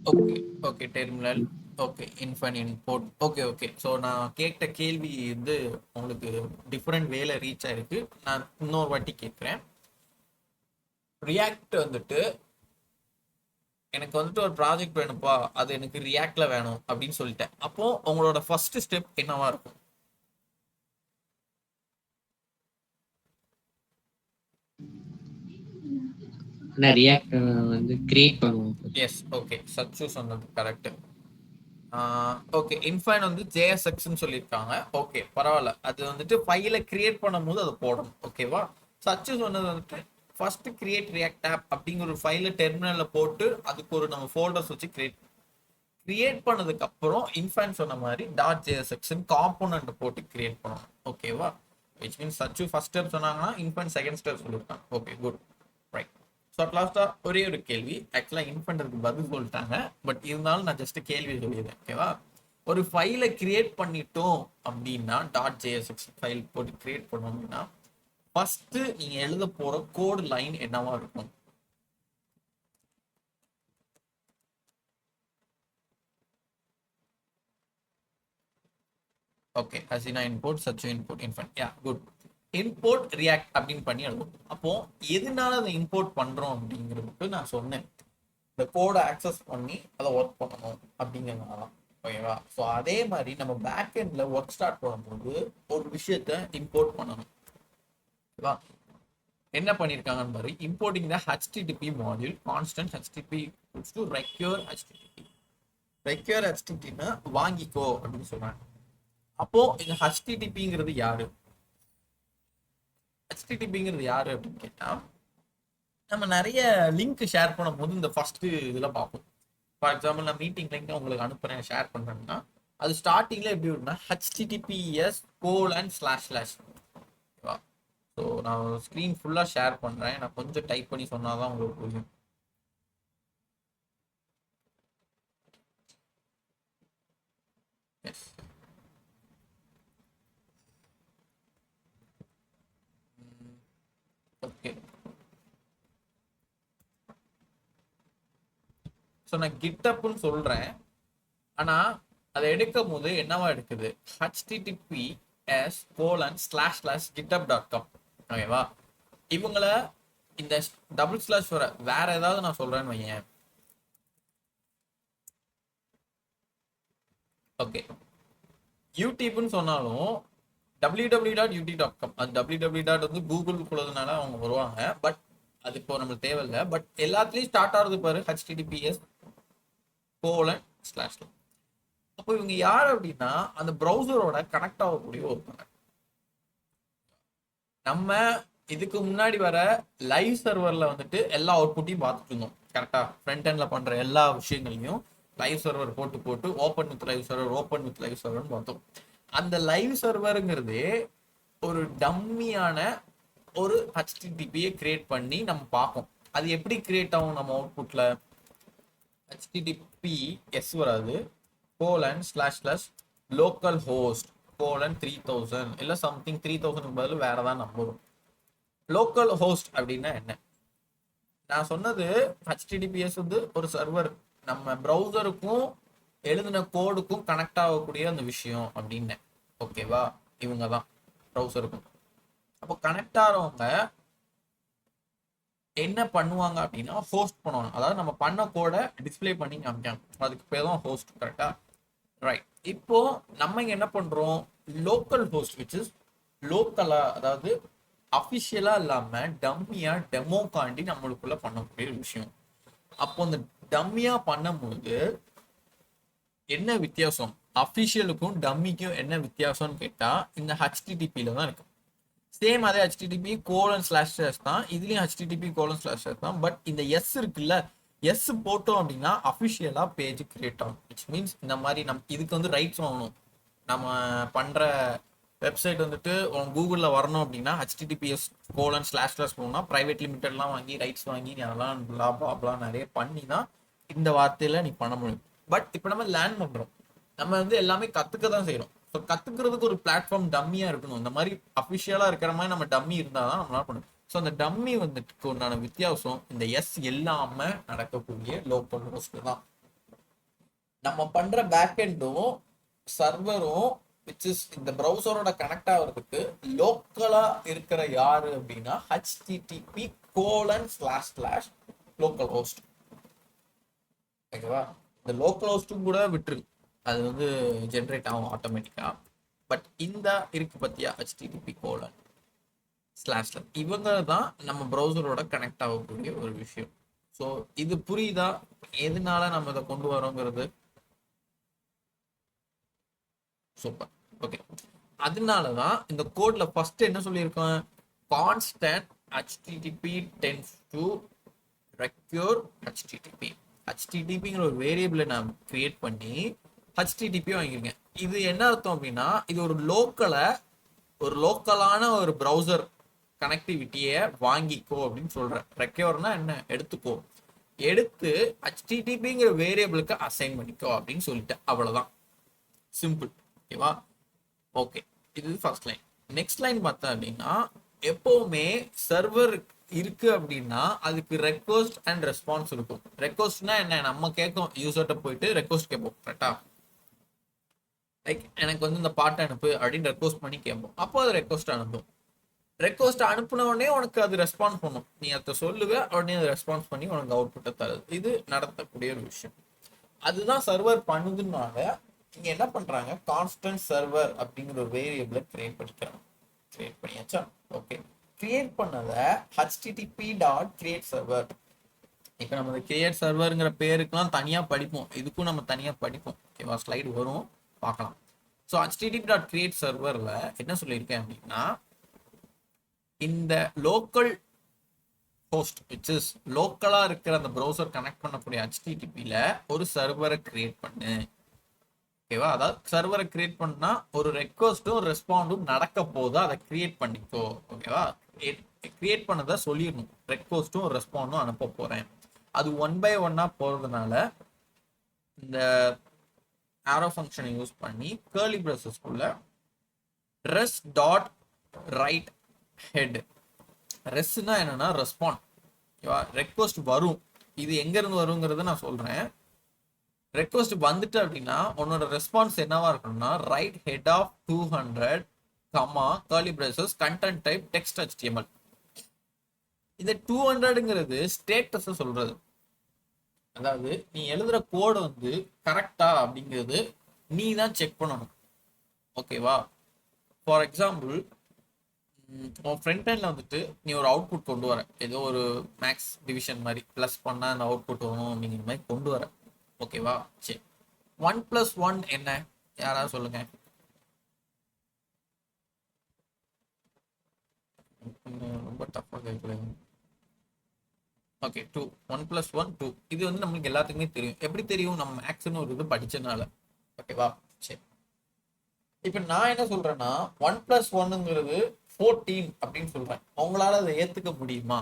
Okay okay, terminal. ஓகே, இன்ஃபைன் இன்புட். ஓகே. ஸோ நான் கேட்ட கேள்வி வந்து உங்களுக்கு டிஃப்ரெண்ட் வேல ரீச் ஆயிருக்கு. நான் இன்னொரு வாட்டி கேட்குறேன். ரியாக்ட் வந்துட்டு எனக்கு வந்துட்டு ஒரு ப்ராஜெக்ட் வேணும்ப்பா, அது எனக்கு ரியாக்ட்ல வேணும் அப்படின்னு சொல்லிட்டேன். அப்போ உங்களோட ஃபர்ஸ்ட் ஸ்டெப் என்னவா இருக்கும்? ரியாக்ட் வந்து கிரியேட் பண்ணுவோம். எஸ், ஓகே, சச்சு சொன்னது கரெக்ட். ஓகே, இன்ஃபைன் வந்து JSXன்னு சொல்லியிருக்காங்க. ஓகே, பரவாயில்ல. அது வந்துட்டு ஃபைலை கிரியேட் பண்ணும்போது அதை போடணும். ஓகேவா? சச்சு சொன்னது வந்துட்டு ஃபர்ஸ்ட் கிரியேட் ரியாக்ட் ஆப் அப்படிங்கிற ஒரு ஃபைலை டெர்மினலில் போட்டு அதுக்கு ஒரு நம்ம ஃபோல்டர்ஸ் வச்சு கிரியேட் பண்ணதுக்கு அப்புறம் இன்ஃபைன் சொன்ன மாதிரி .jsxன்னு காம்போனன்ட் போட்டு கிரியேட் பண்ணணும். ஓகேவா? Which means Sachu first step சொன்னாங்கன்னா இன்ஃபைன் செகண்ட் ஸ்டெப் சொல்லியிருக்காங்க. Okay, good, right. So at லாஸ்ட்டாக ஒரே ஒரு கேள்வி. ஆக்சுவலாக இன்ஃபைன்க்கு பதில் சொல்லிட்டாங்க, பட் இருந்தாலும் நான் ஜஸ்ட் கேள்வி சொல்லிடுறேன். ஓகேவா? ஒரு ஃபைலை கிரியேட் பண்ணிட்டோம் அப்படின்னா .jsx ஃபைல் போட்டு கிரியேட் பண்ணோம் அப்படின்னா ஃபர்ஸ்ட் நீங்கள் எழுத போகிற கோட் லைன் என்னவா இருக்கும்? ஓகே, ஹசினா இன்புட், சச்சு இன்புட், இன்ஃபைன். யா, குட். இம்போர்ட் ரியாக்ட் அப்படின்னு பண்ணி எழுதும். அப்போ எதனால அதை இம்போர்ட் பண்றோம் அப்படிங்கிறதுக்கு நான் சொன்னேன், இந்த கோடை ஆக்சஸ் பண்ணி அதை ஒர்க் பண்ணணும் அப்படிங்கிறதுனால. ஓகேவா? ஸோ அதே மாதிரி நம்ம பேக் எண்ட்ல ஒர்க் ஸ்டார்ட் பண்ணும்போது ஒரு விஷயத்த இம்போர்ட் பண்ணணும். ஓகேவா? என்ன பண்ணியிருக்காங்கன்னு பாரு. Importing the HTTP module constant HTTP to require HTTP. Require HTTPனா வாங்கிக்கோ அப்படின்னு சொல்றாங்க. அப்போ இந்த HTTPங்கிறது யாரு? HTTPங்கிறது யாரு அப்படின்னு கேட்டா, நம்ம நிறைய லிங்க் ஷேர் பண்ணும்போது இந்த ஃபர்ஸ்ட் இதில் பார்ப்போம். ஃபார் எக்ஸாம்பிள் நான் மீட்டிங் லிங்க் உங்களுக்கு அனுப்புறேன், ஷேர் பண்ணுறேன்னா அது ஸ்டார்டிங்ல எப்படி இருக்குன்னா HTTPS:// ஓகேவா? ஸோ நான் ஸ்க்ரீன் ஃபுல்லாக ஷேர் பண்ணுறேன், நான் கொஞ்சம் டைப் பண்ணி சொன்னாதான் உங்களுக்கு புரியும். S, okay. ஸோ நான் கிட்டப்னு சொல்றேன், ஆனா அதை எடுக்கும் போது என்னவா எடுக்குது? HTTPS://github.com. ஓகேவா? இவங்கள இந்த டபுள் ஸ்லாஷ் வேற ஏதாவது நான் சொல்றேன்னு வையேன். ஓகே, யூடியூப்னு சொன்னாலும் www.ut.com, அது www. வந்து கூகுளுக்குள்ளதுனால அவங்க வருவாங்க. பட் அது இப்போ நம்மளுக்கு தேவையில்லை. பட் எல்லாத்துலேயும் ஸ்டார்ட் ஆகுது பாரு HTTPS://. அப்போ இவங்க யார் அப்படின்னா அந்த ப்ரௌசரோட கனெக்ட் ஆகக்கூடிய ஒருத்தங்க. நம்ம இதுக்கு முன்னாடி வர லைவ் சர்வர்ல வந்துட்டு எல்லா அவுட்புட்டையும் பார்த்துட்டு இருந்தோம். கரெக்டா? ஃப்ரண்ட் எண்ட்ல பண்ற எல்லா விஷயங்களையும் லைவ் சர்வர் போட்டு ஓப்பன் வித் லைவ் சர்வர்னு பார்த்தோம். அந்த லைவ் சர்வருங்கிறது ஒரு டம்மியான ஒரு ஹெச்டிடிபியை கிரியேட் பண்ணி நம்ம பார்ப்போம். அது எப்படி கிரியேட் ஆகும் நம்ம அவுட்புட்ல? ஹெச்டிடிபி எஸ் வராது, colon slash slash local host colon 3000 இல்லை சம்திங் 3000 பதில் வேற ஏதாவது நம்பர். லோக்கல் ஹோஸ்ட் அப்படின்னா என்ன? நான் சொன்னது ஹெச்டிடிபிஎஸ் வந்து ஒரு சர்வர், நம்ம ப்ரௌசருக்கும் எழுதின கோடுக்கும் கனெக்ட் ஆகக்கூடிய அந்த விஷயம் அப்படின்னு. ஓகேவா? இவங்க தான் ப்ரௌசருக்கும். அப்போ கனெக்ட் ஆகிறவங்க என்ன பண்ணுவாங்க அப்படின்னா ஹோஸ்ட் பண்ணுவாங்க. அதாவது நம்ம பண்ண கோடை டிஸ்பிளே பண்ணி காமிக்காங்க. அதுக்கு பேர் தான் ஹோஸ்ட். கரெக்டா? ரைட். இப்போ நம்ம இங்க என்ன பண்றோம்? லோக்கல் ஹோஸ்ட் விச் இஸ் லோக்கலா, அதாவது அஃபிஷியலா இல்லாம டம்மியா டெமோக்காண்டி நம்மளுக்குள்ள பண்ணக்கூடிய ஒரு விஷயம். அப்போ அந்த டம்மியா பண்ணும்போது என்ன வித்தியாசம்? அஃபிஷியலுக்கும் டம்மிக்கும் என்ன வித்தியாசம்னு கேட்டா இந்த ஹெச்டிடிபியில தான் இருக்கு. சேம் அதே ஹெச்டிடிபி கோலன் ஸ்லாஷ் ஸ்லாஷ் தான், இதுலயும் ஹெச்டிடிபி கோலன் ஸ்லாஷ் ஸ்லாஷ் தான். பட் இந்த எஸ் இருக்குல்ல, எஸ் போட்டோம் அப்படின்னா அஃபிஷியலா பேஜ் கிரியேட் ஆகும். விச் மீன்ஸ் இந்த மாதிரி இதுக்கு வந்து ரைட்ஸ் வாங்கணும். நம்ம பண்ற வெப்சைட் வந்துட்டு கூகுளில் வரணும் அப்படின்னா ஹெச்டிடிபிஎஸ் கோலன் ஸ்லாஷ் ஸ்லாஷ் போகணும்னா ப்ரைவேட் லிமிட்டட்லாம் வாங்கி ரைட்ஸ் வாங்கி நீ அதெல்லாம் ப்ளாப்லாம் நிறைய பண்ணி தான் இந்த வார்த்தையில நீ பண்ண முடியும். பட் இப்போ நம்ம லேர்ன் பண்றோம், நம்ம வந்து எல்லாமே கத்துக்க தான் செய்யறோம். ஸோ கத்துக்கிறதுக்கு ஒரு பிளாட்ஃபார்ம் டம்மியா இருக்கணும். இந்த மாதிரி அஃபிஷியலா இருக்கிற மாதிரி நம்ம டம்மி இருந்தால் தான் நம்மளால பண்ணணும். ஸோ அந்த டம்மி வந்துட்டு உண்டான வித்தியாசம் இந்த எஸ் இல்லாம நடக்கக்கூடிய லோக்கல் ஹோஸ்ட் தான். நம்ம பண்ற பேக்எண்டும் சர்வரும் விச் இஸ் இந்த ப்ரௌசரோட கனெக்ட் ஆகிறதுக்கு லோக்கலா இருக்கிற யாரு அப்படின்னா HTTP colon slash slash local host. ஓகேவா? இந்த லோக்கல் ஹோஸ்ட்டும் கூட விட்டுரு, அது வந்து ஜென்ரேட் ஆகும் ஆட்டோமேட்டிக்கா. பட் இந்த இருக்கு பத்தியா ஹெச்டிடிபி கோலன் ஸ்லாஷ் ஸ்லாஷ், இவங்க தான் நம்ம ப்ரௌசரோட கனெக்ட் ஆகக்கூடிய ஒரு விஷயம். ஸோ இது புரியுதா எதனால நம்ம இதை கொண்டு வரோங்கிறது? சூப்பர். ஓகே, அதனாலதான் இந்த கோட்ல ஃபர்ஸ்ட் என்ன சொல்லியிருக்கோம்? Constant HTTP tens to require HTTP. ஹெச்டிடிபிங்கிற ஒரு வேரியபிளை நான் கிரியேட் பண்ணி ஹெச்டிடிபி வாங்கியிருக்கேன். இது என்ன அர்த்தம் அப்படின்னா இது ஒரு லோக்கலான ஒரு ப்ரௌசர் கனெக்டிவிட்டியை வாங்கிக்கோ அப்படின்னு சொல்றேன். ரெக்யூர்னா என்ன? எடுத்துக்கோ, எடுத்து ஹெச்டிடிபிங்கிற வேரியபிளுக்கு அசைன் பண்ணிக்கோ அப்படின்னு சொல்லிட்டேன். அவ்வளவுதான், சிம்பிள். ஓகேவா? ஓகே, இது ஃபர்ஸ்ட் லைன். நெக்ஸ்ட் லைன் பார்த்தா அப்படின்னா எப்பவுமே சர்வர் இருக்கு அப்படின்னா அதுக்கு ரெக்வஸ்ட் அண்ட் ரெஸ்பான்ஸ் இருக்கும். ரெக்வஸ்ட்னா என்ன? நம்ம கேட்கும், யூசர்கிட்ட போயிட்டு ரெக்வஸ்ட் கேட்போம். கரெக்டா? லைக் எனக்கு வந்து இந்த பாட்டை அனுப்பு அப்படின்னு ரெக்வஸ்ட் பண்ணி கேட்போம். அப்போ அது ரெக்வஸ்ட் அனுப்பும். ரெக்வஸ்ட் அனுப்புன உடனே உனக்கு அது ரெஸ்பான்ஸ் பண்ணும். நீ அதை சொல்லுவ, உடனே அதை ரெஸ்பான்ஸ் பண்ணி உனக்கு அவுட்புட்டை தருது. இது நடத்தக்கூடிய ஒரு விஷயம். அதுதான் சர்வர் பண்ணுதுனால இங்க என்ன பண்றாங்க? கான்ஸ்டன்ட் சர்வர் அப்படிங்கிற ஒரு வேரியபிளை கிரியேட் பண்ணிக்கிறாங்க. கிரியேட் பண்ணியாச்சா? ஓகே, கிரியேட் பண்ணதை http.create server. இப்போ நம்ம கிரியேட் சர்வருங்கிற பேருக்குலாம் தனியா படிப்போம், இதுக்கும் நம்ம தனியா படிப்போம். ஓகேவா? ஸ்லைடு வரும், பார்க்கலாம். ஸோ http.create serverல என்ன சொல்லியிருக்கேன் அப்படின்னா இந்த லோக்கல் ஹோஸ்ட் விச் இஸ் லோக்கலா இருக்கிற அந்த ப்ரௌசர் கனெக்ட் பண்ணக்கூடிய ஹெச்டிடிபில ஒரு சர்வரை கிரியேட் பண்ணு. ஓகேவா? அதாவது சர்வரை கிரியேட் பண்ணா ஒரு ரெக்வஸ்டும் ரெஸ்பாண்டும் நடக்க போதா அதை கிரியேட் பண்ணிக்கோ. ஓகேவா? கிரியேட் பண்ணதை சொல்லிடணும், ரெக்வஸ்டும் ரெஸ்பாண்டும் அனுப்ப போறேன். அது 1 by 1 போறதுனால இந்த ஆரோ ஃபங்க்ஷனை யூஸ் பண்ணி கர்லி பிரேசஸ்க்குள்ள ரெஸ் டாட் ரைட் ஹெட். ரெஸ்னா என்னன்னா ரெஸ்பாண்ட். ஓகேவா? ரெக்வஸ்ட் வரும், இது எங்க இருந்து வருங்கிறத நான் சொல்றேன். ரெக்வஸ்ட் வந்துட்டு அப்படின்னா உன்னோட ரெஸ்பான்ஸ் என்னவா இருக்கணும்னா write head of 200 comma curly braces content type text HTML. இந்த 200ங்கிறது ஸ்டேட்டஸை சொல்றது. அதாவது நீ எழுதுற கோடு வந்து கரெக்டா அப்படிங்கிறது நீ தான் செக் பண்ணணும். ஓகேவா? ஃபார் எக்ஸாம்பிள் உன் ஃப்ரண்ட் எண்ட்ல வந்துட்டு நீ ஒரு அவுட்புட் கொண்டு வர, ஏதோ ஒரு மேக்ஸ் டிவிஷன் மாதிரி ப்ளஸ் பண்ணா அந்த அவுட்புட் வரும் அப்படிங்கிற மாதிரி கொண்டு வர. ஓகேவா? சரி, 1 + 1 என்ன? யாராவது சொல்லுங்க. ரொம்ப டஃபா கேட்கல. ஓகே, 2. 1 + 1 2. இது வந்து நம்மளுக்கு எல்லாத்துக்குமே தெரியும். எப்படி தெரியும்? நம்ம மேக்ஸ்னு ஒரு இது படிச்சனால. ஓகேவா? சரி, இப்போ நான் என்ன சொல்றேன்னா 1 + 1ங்கிறது 14 அப்படின்னு சொல்றேன். உங்களால அதை ஏத்துக்க முடியுமா?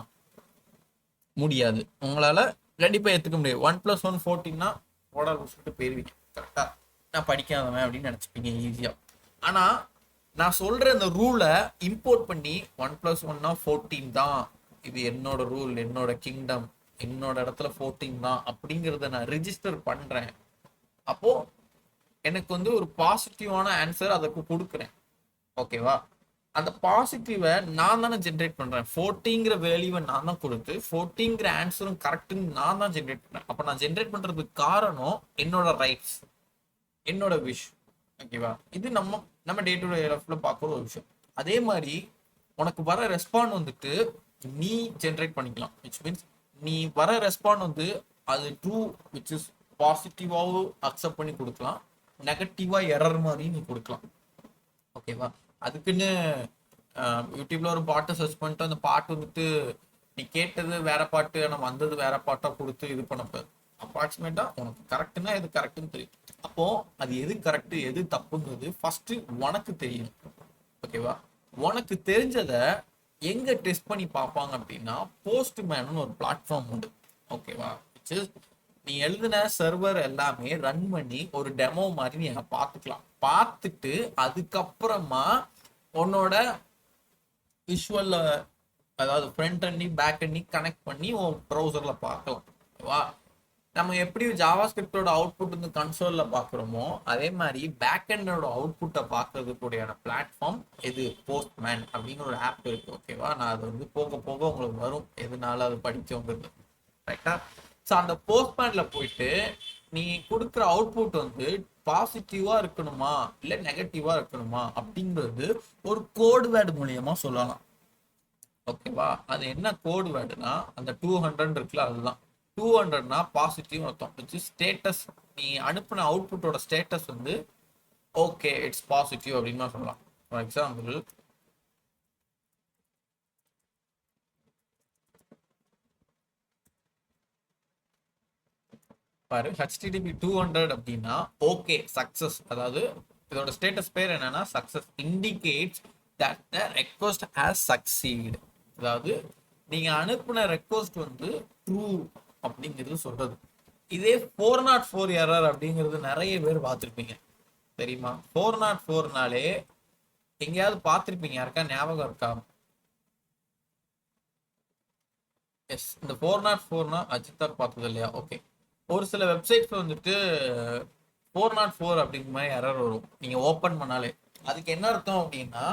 முடியாது. உங்களால கண்டிப்பா ஏத்துக்க முடியாது. 1+1 14னா ஓடால் விட்டு போயிருவீங்க. கரெக்டா? நான் படிக்காதவன் அப்படின்னு நினைச்சுப்பீங்க ஈஸியா. ஆனா நான் சொல்ற இந்த ரூலை இம்போர்ட் பண்ணி 1+1 14 தான், இது என்னோட ரூல், என்னோட கிங்டம், என்னோட இடத்துல 14 தான் அப்படிங்கிறத நான் ரிஜிஸ்டர் பண்றேன். அப்போ எனக்கு வந்து ஒரு பாசிட்டிவான ஆன்சர் அதுக்கு கொடுக்குறேன். ஓகேவா? அந்த பாசிட்டிவை நான் தானே ஜென்ரேட் பண்றேன். 40ங்கிற வேல்யூவை நான் தான் கொடுத்து 40ங்கிற ஆன்சரும் கரெக்டுன்னு நான் தான் ஜென்ரேட் பண்றேன். அப்ப நான் ஜென்ரேட் பண்றதுக்கு காரணம் என்னோட ரைட்ஸ், என்னோட விஷ். ஓகேவா? இது நம்ம நம்ம டே டு டே லைஃப்ல பார்க்குற ஒரு விஷயம். அதே மாதிரி உனக்கு வர ரெஸ்பாண்ட் வந்துட்டு நீ ஜென்ரேட் பண்ணிக்கலாம். விச் மீன்ஸ் நீ வர ரெஸ்பாண்ட் வந்து அது ட்ரூ விச் இஸ் பாசிட்டிவாகவும் அக்செப்ட் பண்ணி கொடுக்கலாம், நெகட்டிவா எரர் மாதிரி நீ கொடுக்கலாம். ஓகேவா? அதுக்குன்னு யூடியூப்ல ஒரு பாட்டை சர்ச் பண்ணிட்டு அந்த பாட்டு வந்துட்டு நீ கேட்டது வேற பாட்டு ஆனால் வந்தது வேற பாட்டா கொடுத்து இது பண்ணக்கூடாது. அப்ராக்சிமேட்டா உனக்கு கரெக்டுன்னா எது கரெக்டுன்னு தெரியும். அப்போ அது எது கரெக்ட் எது தப்புங்கிறது ஃபர்ஸ்ட் உனக்கு தெரியும். ஓகேவா? உனக்கு தெரிஞ்சதை எங்க டெஸ்ட் பண்ணி பார்ப்பாங்க அப்படின்னா போஸ்ட்மேன் ஒரு பிளாட்ஃபார்ம் உண்டு. ஓகேவா? நீ எழுதின சர்வர் எல்லாமே ரன் பண்ணி ஒரு டெமோ மாதிரி நீ பார்த்துக்கலாம். பார்த்துட்டு அதுக்கப்புறமா உன்னோட விஷுவல்ல, அதாவது front end back end connect பண்ணி உன் ப்ரௌசர்ல பார்க்கலாம். ஓகேவா? நம்ம எப்படி ஜாவா ஸ்கிரிப்டோட அவுட்புட் வந்து கன்சோல்ல பார்க்குறோமோ அதே மாதிரி பேக் அண்டோட அவுட்புட்டை பார்க்கறதுக்கூடியான பிளாட்ஃபார்ம் இது போஸ்ட்மேன் அப்படின்னு ஒரு ஆப் இருக்கு. ஓகேவா? நான் அது வந்து போக போக உங்களுக்கு வரும் எதனால அது படிச்சவங்கிறது. ரைட்டா? ஸோ அந்த போஸ்ட்மேன்ல போயிட்டு நீ கொடுக்குற அவுட்புட் வந்து பாசிட்டிவா இருக்கணுமா இல்லை நெகட்டிவா இருக்கணுமா அப்படிங்கிறது ஒரு கோட் வேர்டு மூலியமா சொல்லலாம். ஓகேவா? அது என்ன கோட் வேர்டுனா அந்த 200 இருக்குல்ல, அதுதான் 200னா பாசிட்டிவ் அர்த்தம். ஸ்டேட்டஸ், நீ அனுப்பின அவுட்புட்டோட ஸ்டேட்டஸ் வந்து ஓகே இட்ஸ் பாசிட்டிவ் அப்படின்னு சொல்லலாம். ஃபார் எக்ஸாம்பிள் பாரு, HTTP 200 அப்படின்னா ஓகே சக்சஸ், அதாவது இதோட ஸ்டேட்டஸ் பேர் என்னன்னா success, indicates that the request has succeed. அதாவது நீங்க அனுப்பின ரெக்வஸ்ட் வந்து ட்ரூ அப்படிங்கிறது சொல்றது. இதே 404 எரர் அப்படிங்கிறது நிறைய பேர் பார்த்துருப்பீங்க தெரியுமா? 404னாலே எங்கேயாவது பார்த்துருப்பீங்க, யாருக்கா ஞாபகம் இருக்கா? எஸ், இந்த 404னா அஜித்தா பார்த்தது இல்லையா? ஓகே. ஒரு சில வெப்சைட்ஸ் வந்துட்டு 404 அப்படிங்கிற மாதிரி எரர் வரும் நீங்க ஓப்பன் பண்ணாலே. அதுக்கு என்ன அர்த்தம் அப்படின்னா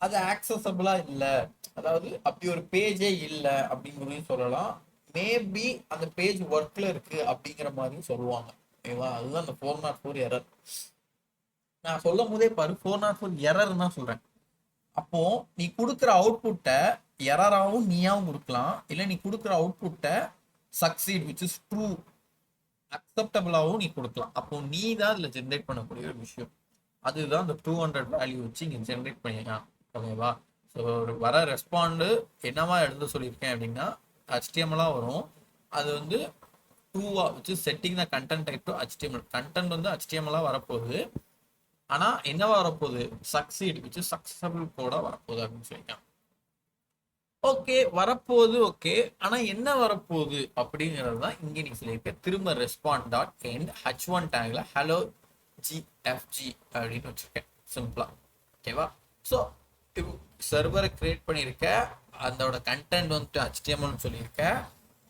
அது ஆக்சசபிளா இல்லை, அதாவது அப்படி ஒரு பேஜே இல்லை அப்படிங்கிறதையும் சொல்லலாம். மேபி அந்த பேஜ் ஒர்க்ல இருக்கு அப்படிங்கிற மாதிரியும் சொல்லுவாங்க. ஓகேவா? அதுதான் அந்த 404 எரர். நான் சொல்லும் போதே பாரு 404 எரர் தான் சொல்றேன். அப்போ நீ கொடுக்குற அவுட்புட்டை எரராகவும் நீயாவும் கொடுக்கலாம், இல்லை நீ கொடுக்குற அவுட்புட்டை சக்சீட் விச் இஸ் ட்ரூ அக்செப்டபிளாகவும் நீ கொடுக்கலாம். அப்போ நீ தான் அதில் ஜென்ரேட் பண்ணக்கூடிய ஒரு விஷயம். அதுதான் அந்த 200 வேல்யூ வச்சு இங்கே ஜென்ரேட் பண்ணிக்கலாம். ஓகேவா? ஸோ வர ரெஸ்பாண்டு என்னவா எழுத சொல்லியிருக்கேன் அப்படின்னா HTML-ஆ வரும். அது வந்து ட்ரூவா வச்சு setting the content type to HTML. Content வந்து HTML-ஆ வரப்போகுது, ஆனால் என்னவா வரப்போகுது சக்சீட் வச்சு சக்சஸபிள் கோடாக வரப்போகுது அப்படின்னு சொல்லியிருக்கேன். ஓகே வரப்போகுது. ஓகே, ஆனா என்ன வரப்போகுது அப்படிங்கிறது தான் இங்கே நீங்க சொல்லியிருக்க. திரும்ப ரெஸ்பாண்ட் டாட் எண்ட் H1 டேக்ல ஹலோ GFG அப்படின்னு வச்சிருக்கேன் சிம்பிளா. ஓகேவா? ஸோ சர்வரை கிரியேட் பண்ணியிருக்க, அதோட கண்டென்ட் வந்துட்டு HTML சொல்லியிருக்க,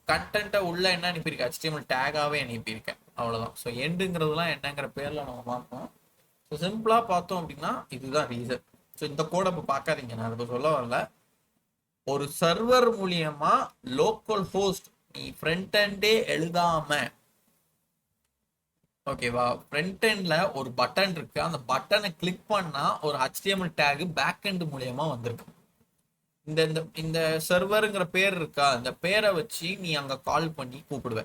கண்டென்ட்டை உள்ள என்ன அனுப்பியிருக்க HTML டேகாவே அனுப்பியிருக்கேன். அவ்வளோதான். ஸோ எண்டுங்கிறதுலாம் என்னங்கிற பேர்ல நம்ம பார்ப்போம். ஸோ சிம்பிளா பார்த்தோம் அப்படின்னா இதுதான் ரீசன். ஸோ இந்த கோடை இப்போ பார்க்காதீங்க, நான் அதை சொல்ல வரல. ஒரு சர்வர் மூலியமா லோக்கல் ஹோஸ்ட் நீ ஃப்ரண்ட் எண்டே எழுதாம, ஓகேவா, ஃப்ரண்ட் எண்ட்ல ஒரு பட்டன் இருக்கு, அந்த பட்டனை கிளிக் பண்ணா ஒரு HTML டேக் பேக் எண்ட் மூலியமா வந்திருக்கு. இந்த இந்த இந்த சர்வருங்கிற பேர் இருக்கா, இந்த பேரை வச்சு நீ அங்க கால் பண்ணி கூப்பிடுவ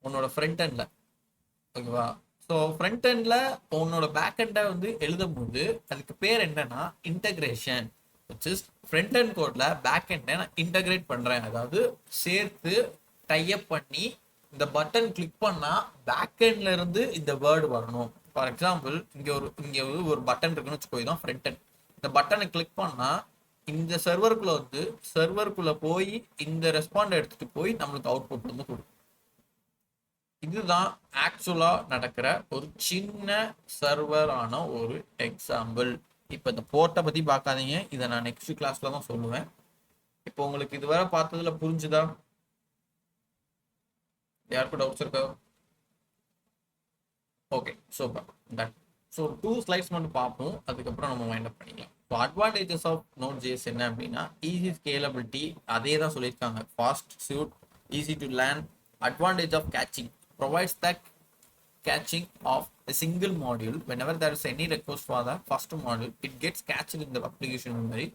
உன்னோட ஃப்ரண்ட் எண்ட்ல. ஓகேவா? ஸோ ஃப்ரண்ட் எண்ட்ல உன்னோட பேக் எண்டை வந்து எழுதும் போது அதுக்கு பேர் என்னன்னா இன்டகிரேஷன். ஃப்ரண்ட் எண்ட் கோட்ல பேக் எண்டை நான் இன்டகிரேட் பண்றேன், அதாவது சேர்த்து டைப் பண்ணி இந்த பட்டன் கிளிக் பண்ணா பேக் எண்ட்ல இருந்து இந்த வேர்டு வரணும். ஃபார் எக்ஸாம்பிள் இங்க ஒரு பட்டன் இருக்குன்னு வச்சுக்கோ, தான் ஃப்ரண்ட் எண்ட். இந்த பட்டனை கிளிக் பண்ணா இந்த சர்வருக்குள்ள போய் இந்த ரெஸ்பாண்ட் எடுத்துட்டு போய் நம்மளுக்கு அவுட்புட் வந்து கொடுக்கும். இதுதான் ஆக்சுவலா நடக்கிற ஒரு சின்ன சர்வரான ஒரு எக்ஸாம்பிள். இப்போ இந்த போர்ட்டை பத்தி பார்க்காதீங்க, இதை நான் நெக்ஸ்ட் கிளாஸ்ல தான் சொல்லுவேன். இப்போ உங்களுக்கு இதுவரை பார்த்ததுல புரிஞ்சுதா? யாருக்கும் டவுட்ஸ் இருக்கா? Okay, super, done. So 2 slides மட்டும் பார்ப்போம், அதுக்கப்புறம் நம்ம மைண்ட் அப் பண்ணிக்கலாம். ஸோ அட்வான்டேஜஸ் ஆஃப் Node.js என்ன அப்படின்னா, ஈஸி ஸ்கேலபிலிட்டி, அதே தான் சொல்லியிருக்காங்க. Fast suit, easy to learn, advantage of caching, provides the catching of a single module. Whenever there is any request for the first module, it gets catched in the application memory,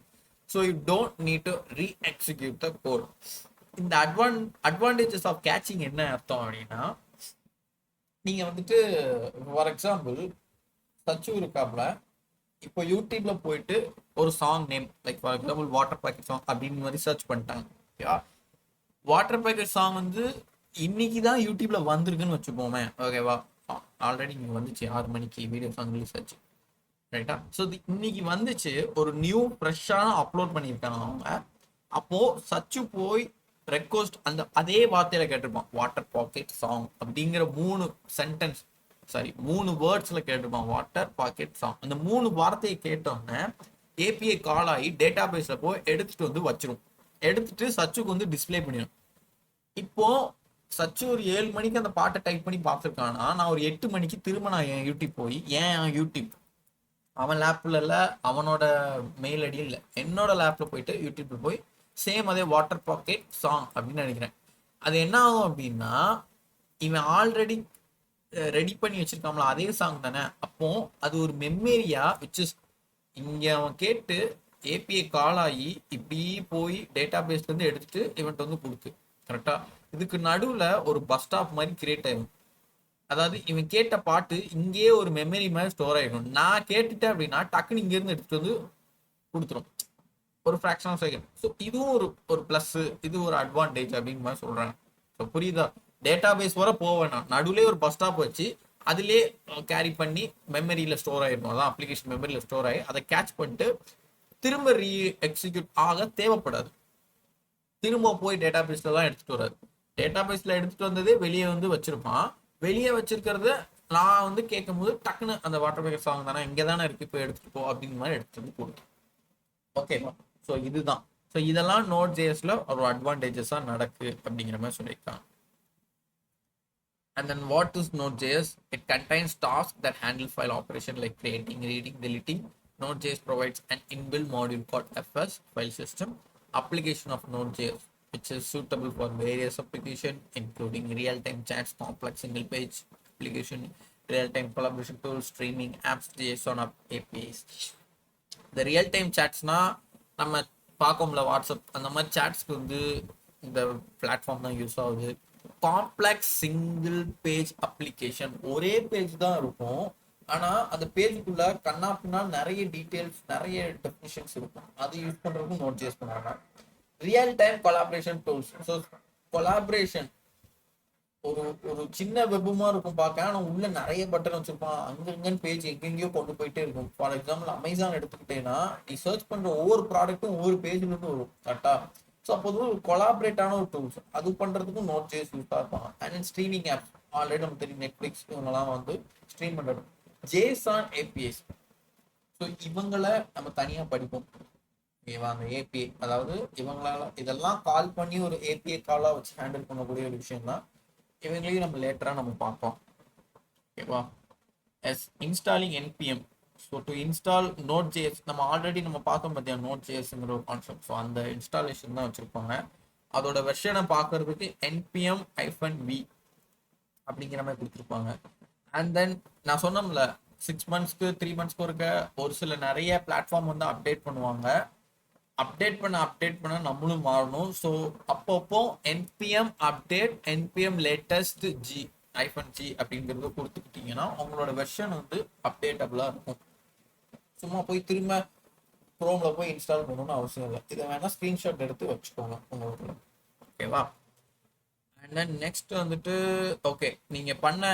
so you don't need to re-execute the code. இந்த advantages of catching என்ன அர்த்தம் அப்படின்னா, நீங்க வந்துட்டு for example சச்சு இருக்காப்ல, இப்போ யூடியூப்ல போயிட்டு ஒரு song name like for example water packet song அப்படின்னு மாதிரி சர்ச் பண்ணிட்டாங்க. ஓகேவா? வாட்டர் பாக்கெட் சாங் வந்து இன்னைக்கு தான் யூடியூப்ல வந்திருக்குன்னு வச்சுப்போமே. ஓகேவா? ஆல்ரெடி இங்கே வந்துச்சு 6 மணிக்கு வீடியோ சாங் ரிலீஸ் ஆச்சு, ரைட்டா? ஸோ இன்னைக்கு வந்துச்சு, ஒரு நியூ ஃப்ரெஷ்ஷான அப்லோட் பண்ணியிருக்காங்க அவங்க. அப்போ சச்சு போய் ரெக்வஸ்ட் அந்த அதே வார்த்தையில கேட்டிருப்பான், வாட்டர் பாக்கெட் சாங் அப்படிங்கிற 3 வேர்ட்ஸ்ல கேட்டிருப்பான், வாட்டர் பாக்கெட் சாங். அந்த 3 வார்த்தையை கேட்டோன்னே ஏபிஐ கால் ஆகி டேட்டா பேஸ்ல போய் எடுத்துட்டு வந்து வச்சிரும். எடுத்துட்டு சச்சுக்கு வந்து டிஸ்பிளே பண்ணிடும். இப்போ சச்சு ஒரு 7 மணிக்கு அந்த பாட்டை டைப் பண்ணி பார்த்துருக்கானா, நான் ஒரு 8 மணிக்கு திரும்ப நான் என் யூடியூப் போய், ஏன் யூடியூப் அவன் லேப்ல இல்லை, அவனோட மெயில் ஐடி இல்லை, என்னோட லேப்ல போயிட்டு யூடியூப்ல போய் சேம் அதே வாட்டர் பாக்கெட் சாங் அப்படின்னு நினைக்கிறேன். அது என்ன ஆகும் அப்படின்னா, இவன் ஆல்ரெடி ரெடி பண்ணி வச்சிருக்காங்களா அதே சாங் தானே. அப்போ அது ஒரு மெமரியா விச் இஸ் இங்க அவன் கேட்டு ஏபிஐ கால் ஆகி இப்படி போய் டேட்டா பேஸ்ல இருந்து எடுத்துட்டு இவன்ட்டு வந்து கொடுக்கு. கரெக்டா? இதுக்கு நடுவுல ஒரு பஸ் ஸ்டாப் மாதிரி கிரியேட் ஆகும். அதாவது இவன் கேட்ட பாட்டு இங்கேயே ஒரு மெமரி மாதிரி ஸ்டோர் ஆகிடும். நான் கேட்டுட்டேன் அப்படின்னா டக்குன்னு இங்க இருந்து எடுத்துட்டு வந்து கொடுத்துரும், ஒரு ஃபிராக்ஷன் ஆஃப் செகண்ட். ஸோ இதுவும் ஒரு பிளஸ், இது ஒரு அட்வான்டேஜ் அப்படின்னு மாதிரி சொல்றாங்க. ஸோ புரியுதா? டேட்டா பேஸ் வர போவேனா, நடுவுலேயே ஒரு பஸ் ஸ்டாப் வச்சு அதிலே கேரி பண்ணி மெமரியில ஸ்டோர் ஆகிடும். அதான் அப்ளிகேஷன் மெமரியில ஸ்டோர் ஆகி அதை கேட்ச் பண்ணிட்டு திரும்ப ரீ எக்ஸிக்யூட் ஆக தேவைப்படாது. திரும்ப போய் டேட்டா பேஸ்ல தான் எடுத்துட்டு வராது. டேட்டா பேஸ்ல எடுத்துட்டு வந்ததே வெளியே வந்து வச்சிருப்பான். வெளியே வச்சிருக்கிறத நான் வந்து கேட்கும் போது டக்குன்னு அந்த வாட்டர் பாக்கெட் சாங் தானே இங்கே தானே இருக்கு, இப்போ எடுத்துட்டு போ அப்படிங்கிற மாதிரி எடுத்துட்டு வந்து கொடுக்கும். ஓகேவா? ஸோ இதுதான். ஸோ இதெல்லாம் Node.jsல ஒரு அட்வான்டேஜஸா நடக்கு அப்படிங்கிற மாதிரி சொல்லியிருக்காங்க. And then what is Node.js? It contains tasks that handle file operation like creating, reading, deleting. Node.js provides an inbuilt module called FS, file system, application of Node.js, which is suitable for various applications, including real-time chats, complex single-page application, real-time collaboration tools, streaming apps, JSON APIs. இந்த real time சாட்ஸ்னா நம்ம பார்க்கோம்ல, WhatsApp அந்த மாதிரி சாட்ஸ்க்கு வந்து இந்த platform தான் use ஆகுது. Complex single page application, ஒரே page தான் இருக்கும், ஆனா அந்த பேஜுக்குள்ள கண்ணா பின்னா நிறைய டீடைல்ஸ், நிறைய டெஃபினிஷன்ஸ் இருக்கும். அது யூஸ் பண்றதுக்கும் Node.js பண்ணுவாங்க. Real time collaboration tools. So collaboration ஒரு சின்ன வெப்புமா இருக்கும் பார்க்க, ஆனால் உள்ள நிறைய பட்டன் வச்சிருப்பான். அங்கங்கன்னு பேஜ் எங்கெங்கயோ கொண்டு போயிட்டே இருக்கும். ஃபார் எக்ஸாம்பிள் அமேசான் எடுத்துக்கிட்டேன்னா, நீ சர்ச் பண்ற ஒவ்வொரு ப்ராடக்ட்டும் ஒவ்வொரு பேஜ்ல இருந்து வரும். கரெக்டா? ஸோ அப்போ ஒரு கொலாபரேட்டான ஒரு டூல்ஸ், அது பண்றதுக்கும் Node.js யூஸா இருப்பாங்க. அண்ட் ஸ்ட்ரீமிங் ஆப், ஆல்ரெடி நம்ம தெரியும், நெட்ஃபிளிக்ஸ் இவங்கெல்லாம் வந்து ஸ்ட்ரீம் பண்றது. JSON APIs. ஸோ இவங்களை நம்ம தனியா படிப்போம். ஓகேவா? அந்த ஏபிஐ, அதாவது இவங்களால இதெல்லாம் கால் பண்ணி ஒரு ஏபிஐ காலா வச்சு ஹேண்டில் பண்ணக்கூடிய ஒரு விஷயம் தான். இவங்களையும் நம்ம லேட்டரா நம்ம பார்ப்போம். ஓகேவா? Yes installing npm. So to install Node.js, நம்ம ஆல்ரெடி நம்ம பார்த்தோம் பார்த்தியா Node.jsங்கிற ஒரு கான்செப்ட். ஸோ அந்த இன்ஸ்டாலேஷன் தான் வச்சிருப்பாங்க. அதோட வெர்ஷனை பார்க்கறதுக்கு npm-v அப்படிங்கிற மாதிரி கொடுத்துருப்பாங்க. அண்ட் தென் நான் சொன்னோம்ல 6 மந்த்ஸ்க்கு 3 மந்த்ஸ்க்கு இருக்க ஒரு சில நிறைய பிளாட்ஃபார்ம் வந்து அப்டேட் பண்ணுவாங்க. அப்டேட் பண்ண நம்மளும் மாறணும். ஸோ அப்பப்போ npm update, npm latest g அப்படிங்கிறது கொடுத்துக்கிட்டீங்கன்னா உங்களோட வெர்ஷன் வந்து அப்டேட்டபிளா இருக்கும். சும்மா போய் திரும்ப குரோம்ல போய் இன்ஸ்டால் பண்ணணும்னு அவசியம் இல்லை. இதை வேணா ஸ்கிரீன்ஷாட் எடுத்து வச்சுக்கோங்க உங்களுக்கு. ஓகேவா? அண்ட் தென் நெக்ஸ்ட் வந்துட்டு ஓகே, நீங்க பண்ண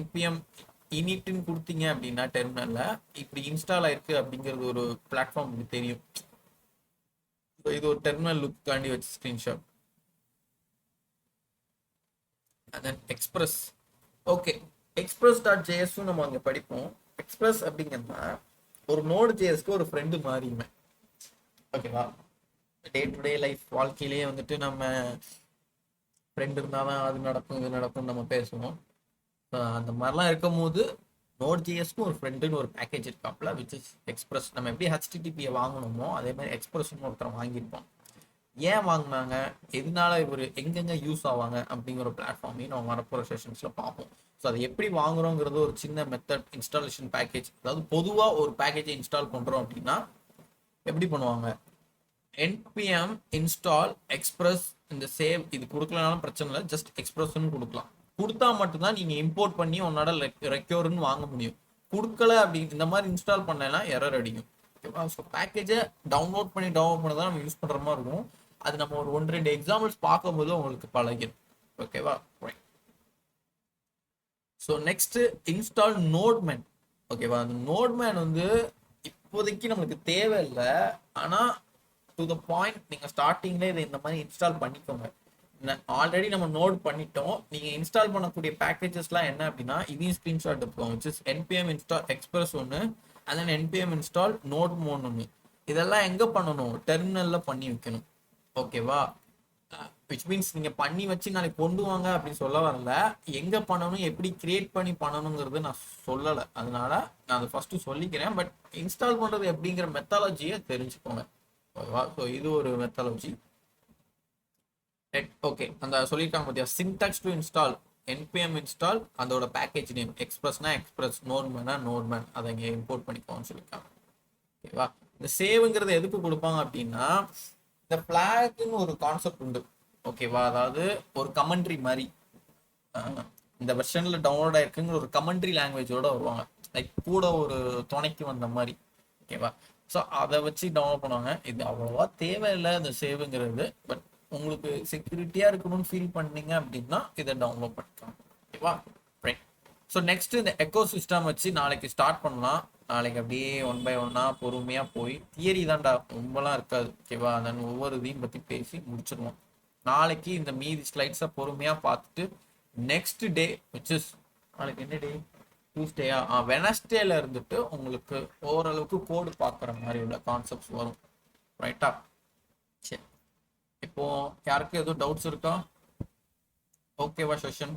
npm இனிட்னு கொடுத்தீங்க அப்படின்னா டெர்மினல்ல இப்படி இன்ஸ்டால் ஆயிருக்கு அப்படிங்கிறது ஒரு பிளாட்ஃபார்ம் உங்களுக்கு தெரியும். இது ஒரு டெர்மினல் லுக்காண்டி வச்சு screenshot. and then express. Okay, express.js நம்ம அங்க படிப்போம். எக்ஸ்பிரஸ் அப்படிங்கன்னா ஒரு நோட் ஜேஎஸ்க்கு ஒரு ஃப்ரெண்டு மாறியுமே. ஓகேவா, டே டு டே லைஃப் வாழ்க்கையிலேயே வந்துட்டு நம்ம ஃப்ரெண்ட் இருந்தாதான் அது நடக்கும் இது நடக்கும் நம்ம பேசுவோம். அந்த மாதிரிலாம் இருக்கும் போது நோட் ஜேஎஸ்க்கு ஒரு ஃப்ரெண்டுன்னு ஒரு பேக்கேஜ் இருக்காப்ல, விச் இஸ் எக்ஸ்பிரஸ். நம்ம எப்படி ஹெச்டிடிபியை வாங்கணுமோ அதே மாதிரி எக்ஸ்பிரஸ்னு ஒருத்தர் வாங்கியிருப்போம். ஏன் வாங்கினாங்க, எதனால இவர் எங்கெங்க யூஸ் ஆவாங்க அப்படிங்கிற ஒரு பிளாட்ஃபார்மையும் நம்ம வரப்போகிற செஷன்ஸில் பார்ப்போம். ஸோ அதை எப்படி வாங்குறோங்கிறது ஒரு சின்ன மெத்தட். இன்ஸ்டாலேஷன் பேக்கேஜ், அதாவது பொதுவாக ஒரு பேக்கேஜை இன்ஸ்டால் பண்ணுறோம் அப்படின்னா எப்படி பண்ணுவாங்க, npm install express இந்த சேவ் இது கொடுக்கலனாலும் பிரச்சனை இல்லை, ஜஸ்ட் எக்ஸ்பிரஸ்ன்னு கொடுக்கலாம். கொடுத்தா மட்டும்தான் நீங்கள் இம்போர்ட் பண்ணி உன்னோட ரெக்யூர்னு வாங்க முடியும். கொடுக்கல அப்படி இந்த மாதிரி இன்ஸ்டால் பண்ணலாம் எரர் அடிக்கும். ஓகேவா, ஸோ பேக்கேஜை டவுன்லோட் பண்ணி தான் நம்ம யூஸ் பண்ணுற மாதிரி இருக்கும். அது நம்ம ஒரு 1-2 எக்ஸாம்பிள்ஸ் பார்க்கும்போது உங்களுக்கு பழகிடும். ஓகேவா, right. So next install nodemon. ஓகேவா, அந்த நோட்மேன் வந்து இப்போதைக்கு நம்மளுக்கு தேவையில்லை, ஆனால் டு த பாயிண்ட் நீங்கள் ஸ்டார்டிங்லேயே இதை இந்த மாதிரி இன்ஸ்டால் பண்ணிக்கோங்க. ஆல்ரெடி நம்ம நோட் பண்ணிட்டோம். நீங்கள் இன்ஸ்டால் பண்ணக்கூடிய பேக்கேஜஸ்லாம் என்ன அப்படின்னா இதையும் ஸ்க்ரீன்ஷாட் எடுப்போம், which is npm install express ஒன்று, and then npm install nodemon ஒன்று. இதெல்லாம் எங்கே பண்ணணும், டெர்மினலில் பண்ணி வைக்கணும். ஓகேவா, விச் மீன்ஸ் நீங்கள் பண்ணி வச்சு நாளைக்கு கொண்டு வாங்க அப்படின்னு சொல்ல வரல, எங்கே பண்ணணும் எப்படி கிரியேட் பண்ணி பண்ணணுங்கிறது நான் சொல்லலை. அதனால நான் அதை ஃபஸ்ட்டு சொல்லிக்கிறேன். பட் இன்ஸ்டால் பண்ணுறது எப்படிங்கிற மெத்தாலஜியை தெரிஞ்சுக்கோங்க. ஓகேவா, ஸோ இது ஒரு மெத்தாலஜி. ஓகே, அந்த சொல்லியிருக்காங்க பார்த்தியா, syntax to install npm install அதோட பேக்கேஜ் நேம் எக்ஸ்பிரஸ்னா எக்ஸ்பிரஸ், நோட்மேனா நோட்மேன், அதை இங்கே இம்போர்ட் பண்ணிக்கோன்னு சொல்லியிருக்காங்க. ஓகேவா, இந்த சேவுங்கிறது எதுக்கு கொடுப்பாங்க அப்படின்னா இந்த ஃபிளாக்னு ஒரு கான்செப்ட் உண்டு. ஓகேவா, அதாவது ஒரு கமெண்ட்ரி மாதிரி இந்த வெர்ஷனில் டவுன்லோட் ஆயிருக்குங்கிற ஒரு கமெண்ட்ரி லாங்குவேஜோட வருவாங்க, லைக் கூட ஒரு துணைக்கு வந்த மாதிரி. ஓகேவா, ஸோ அதை வச்சு டவுன்லோட் பண்ணுவாங்க. இது அவ்வளோவா தேவையில்லை இந்த சேவுங்கிறது, பட் உங்களுக்கு செக்யூரிட்டியாக இருக்கணும்னு ஃபீல் பண்ணீங்க அப்படின்னா இதை டவுன்லோட் பண்ணிக்கலாம். ஓகேவா, ரைட். ஸோ நெக்ஸ்ட் இந்த எக்கோ சிஸ்டம் வச்சு நாளைக்கு ஸ்டார்ட் பண்ணலாம். நாளைக்கு அப்படியே 1 by 1 பொறுமையாக போய் தியரி தான்டா, ரொம்பலாம் இருக்காது. ஓகேவா, அதன் ஒவ்வொரு இதையும் பற்றி பேசி முடிச்சிடுவோம். நாளைக்கு இந்த மீதி ஸ்லைட்ஸை பொறுமையாக பார்த்துட்டு நெக்ஸ்ட் டே விச் இஸ் நாளைக்கு என்ன டே, டியூஸ்டேயா, வெனஸ்டேல இருந்துட்டு உங்களுக்கு ஓரளவுக்கு கோடு பார்க்குற மாதிரி உள்ள கான்செப்ட்ஸ் வரும். ரைட்டா, சரி. இப்போ யாருக்கு எதுவும் டவுட்ஸ் இருக்கா? ஓகேவா session?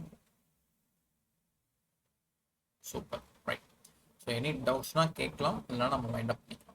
Super, right. So any டவுட்ஸ்னா கேட்கலாம், இல்லைனா நம்ம மைண்ட் அப் பண்ணிக்கலாம்.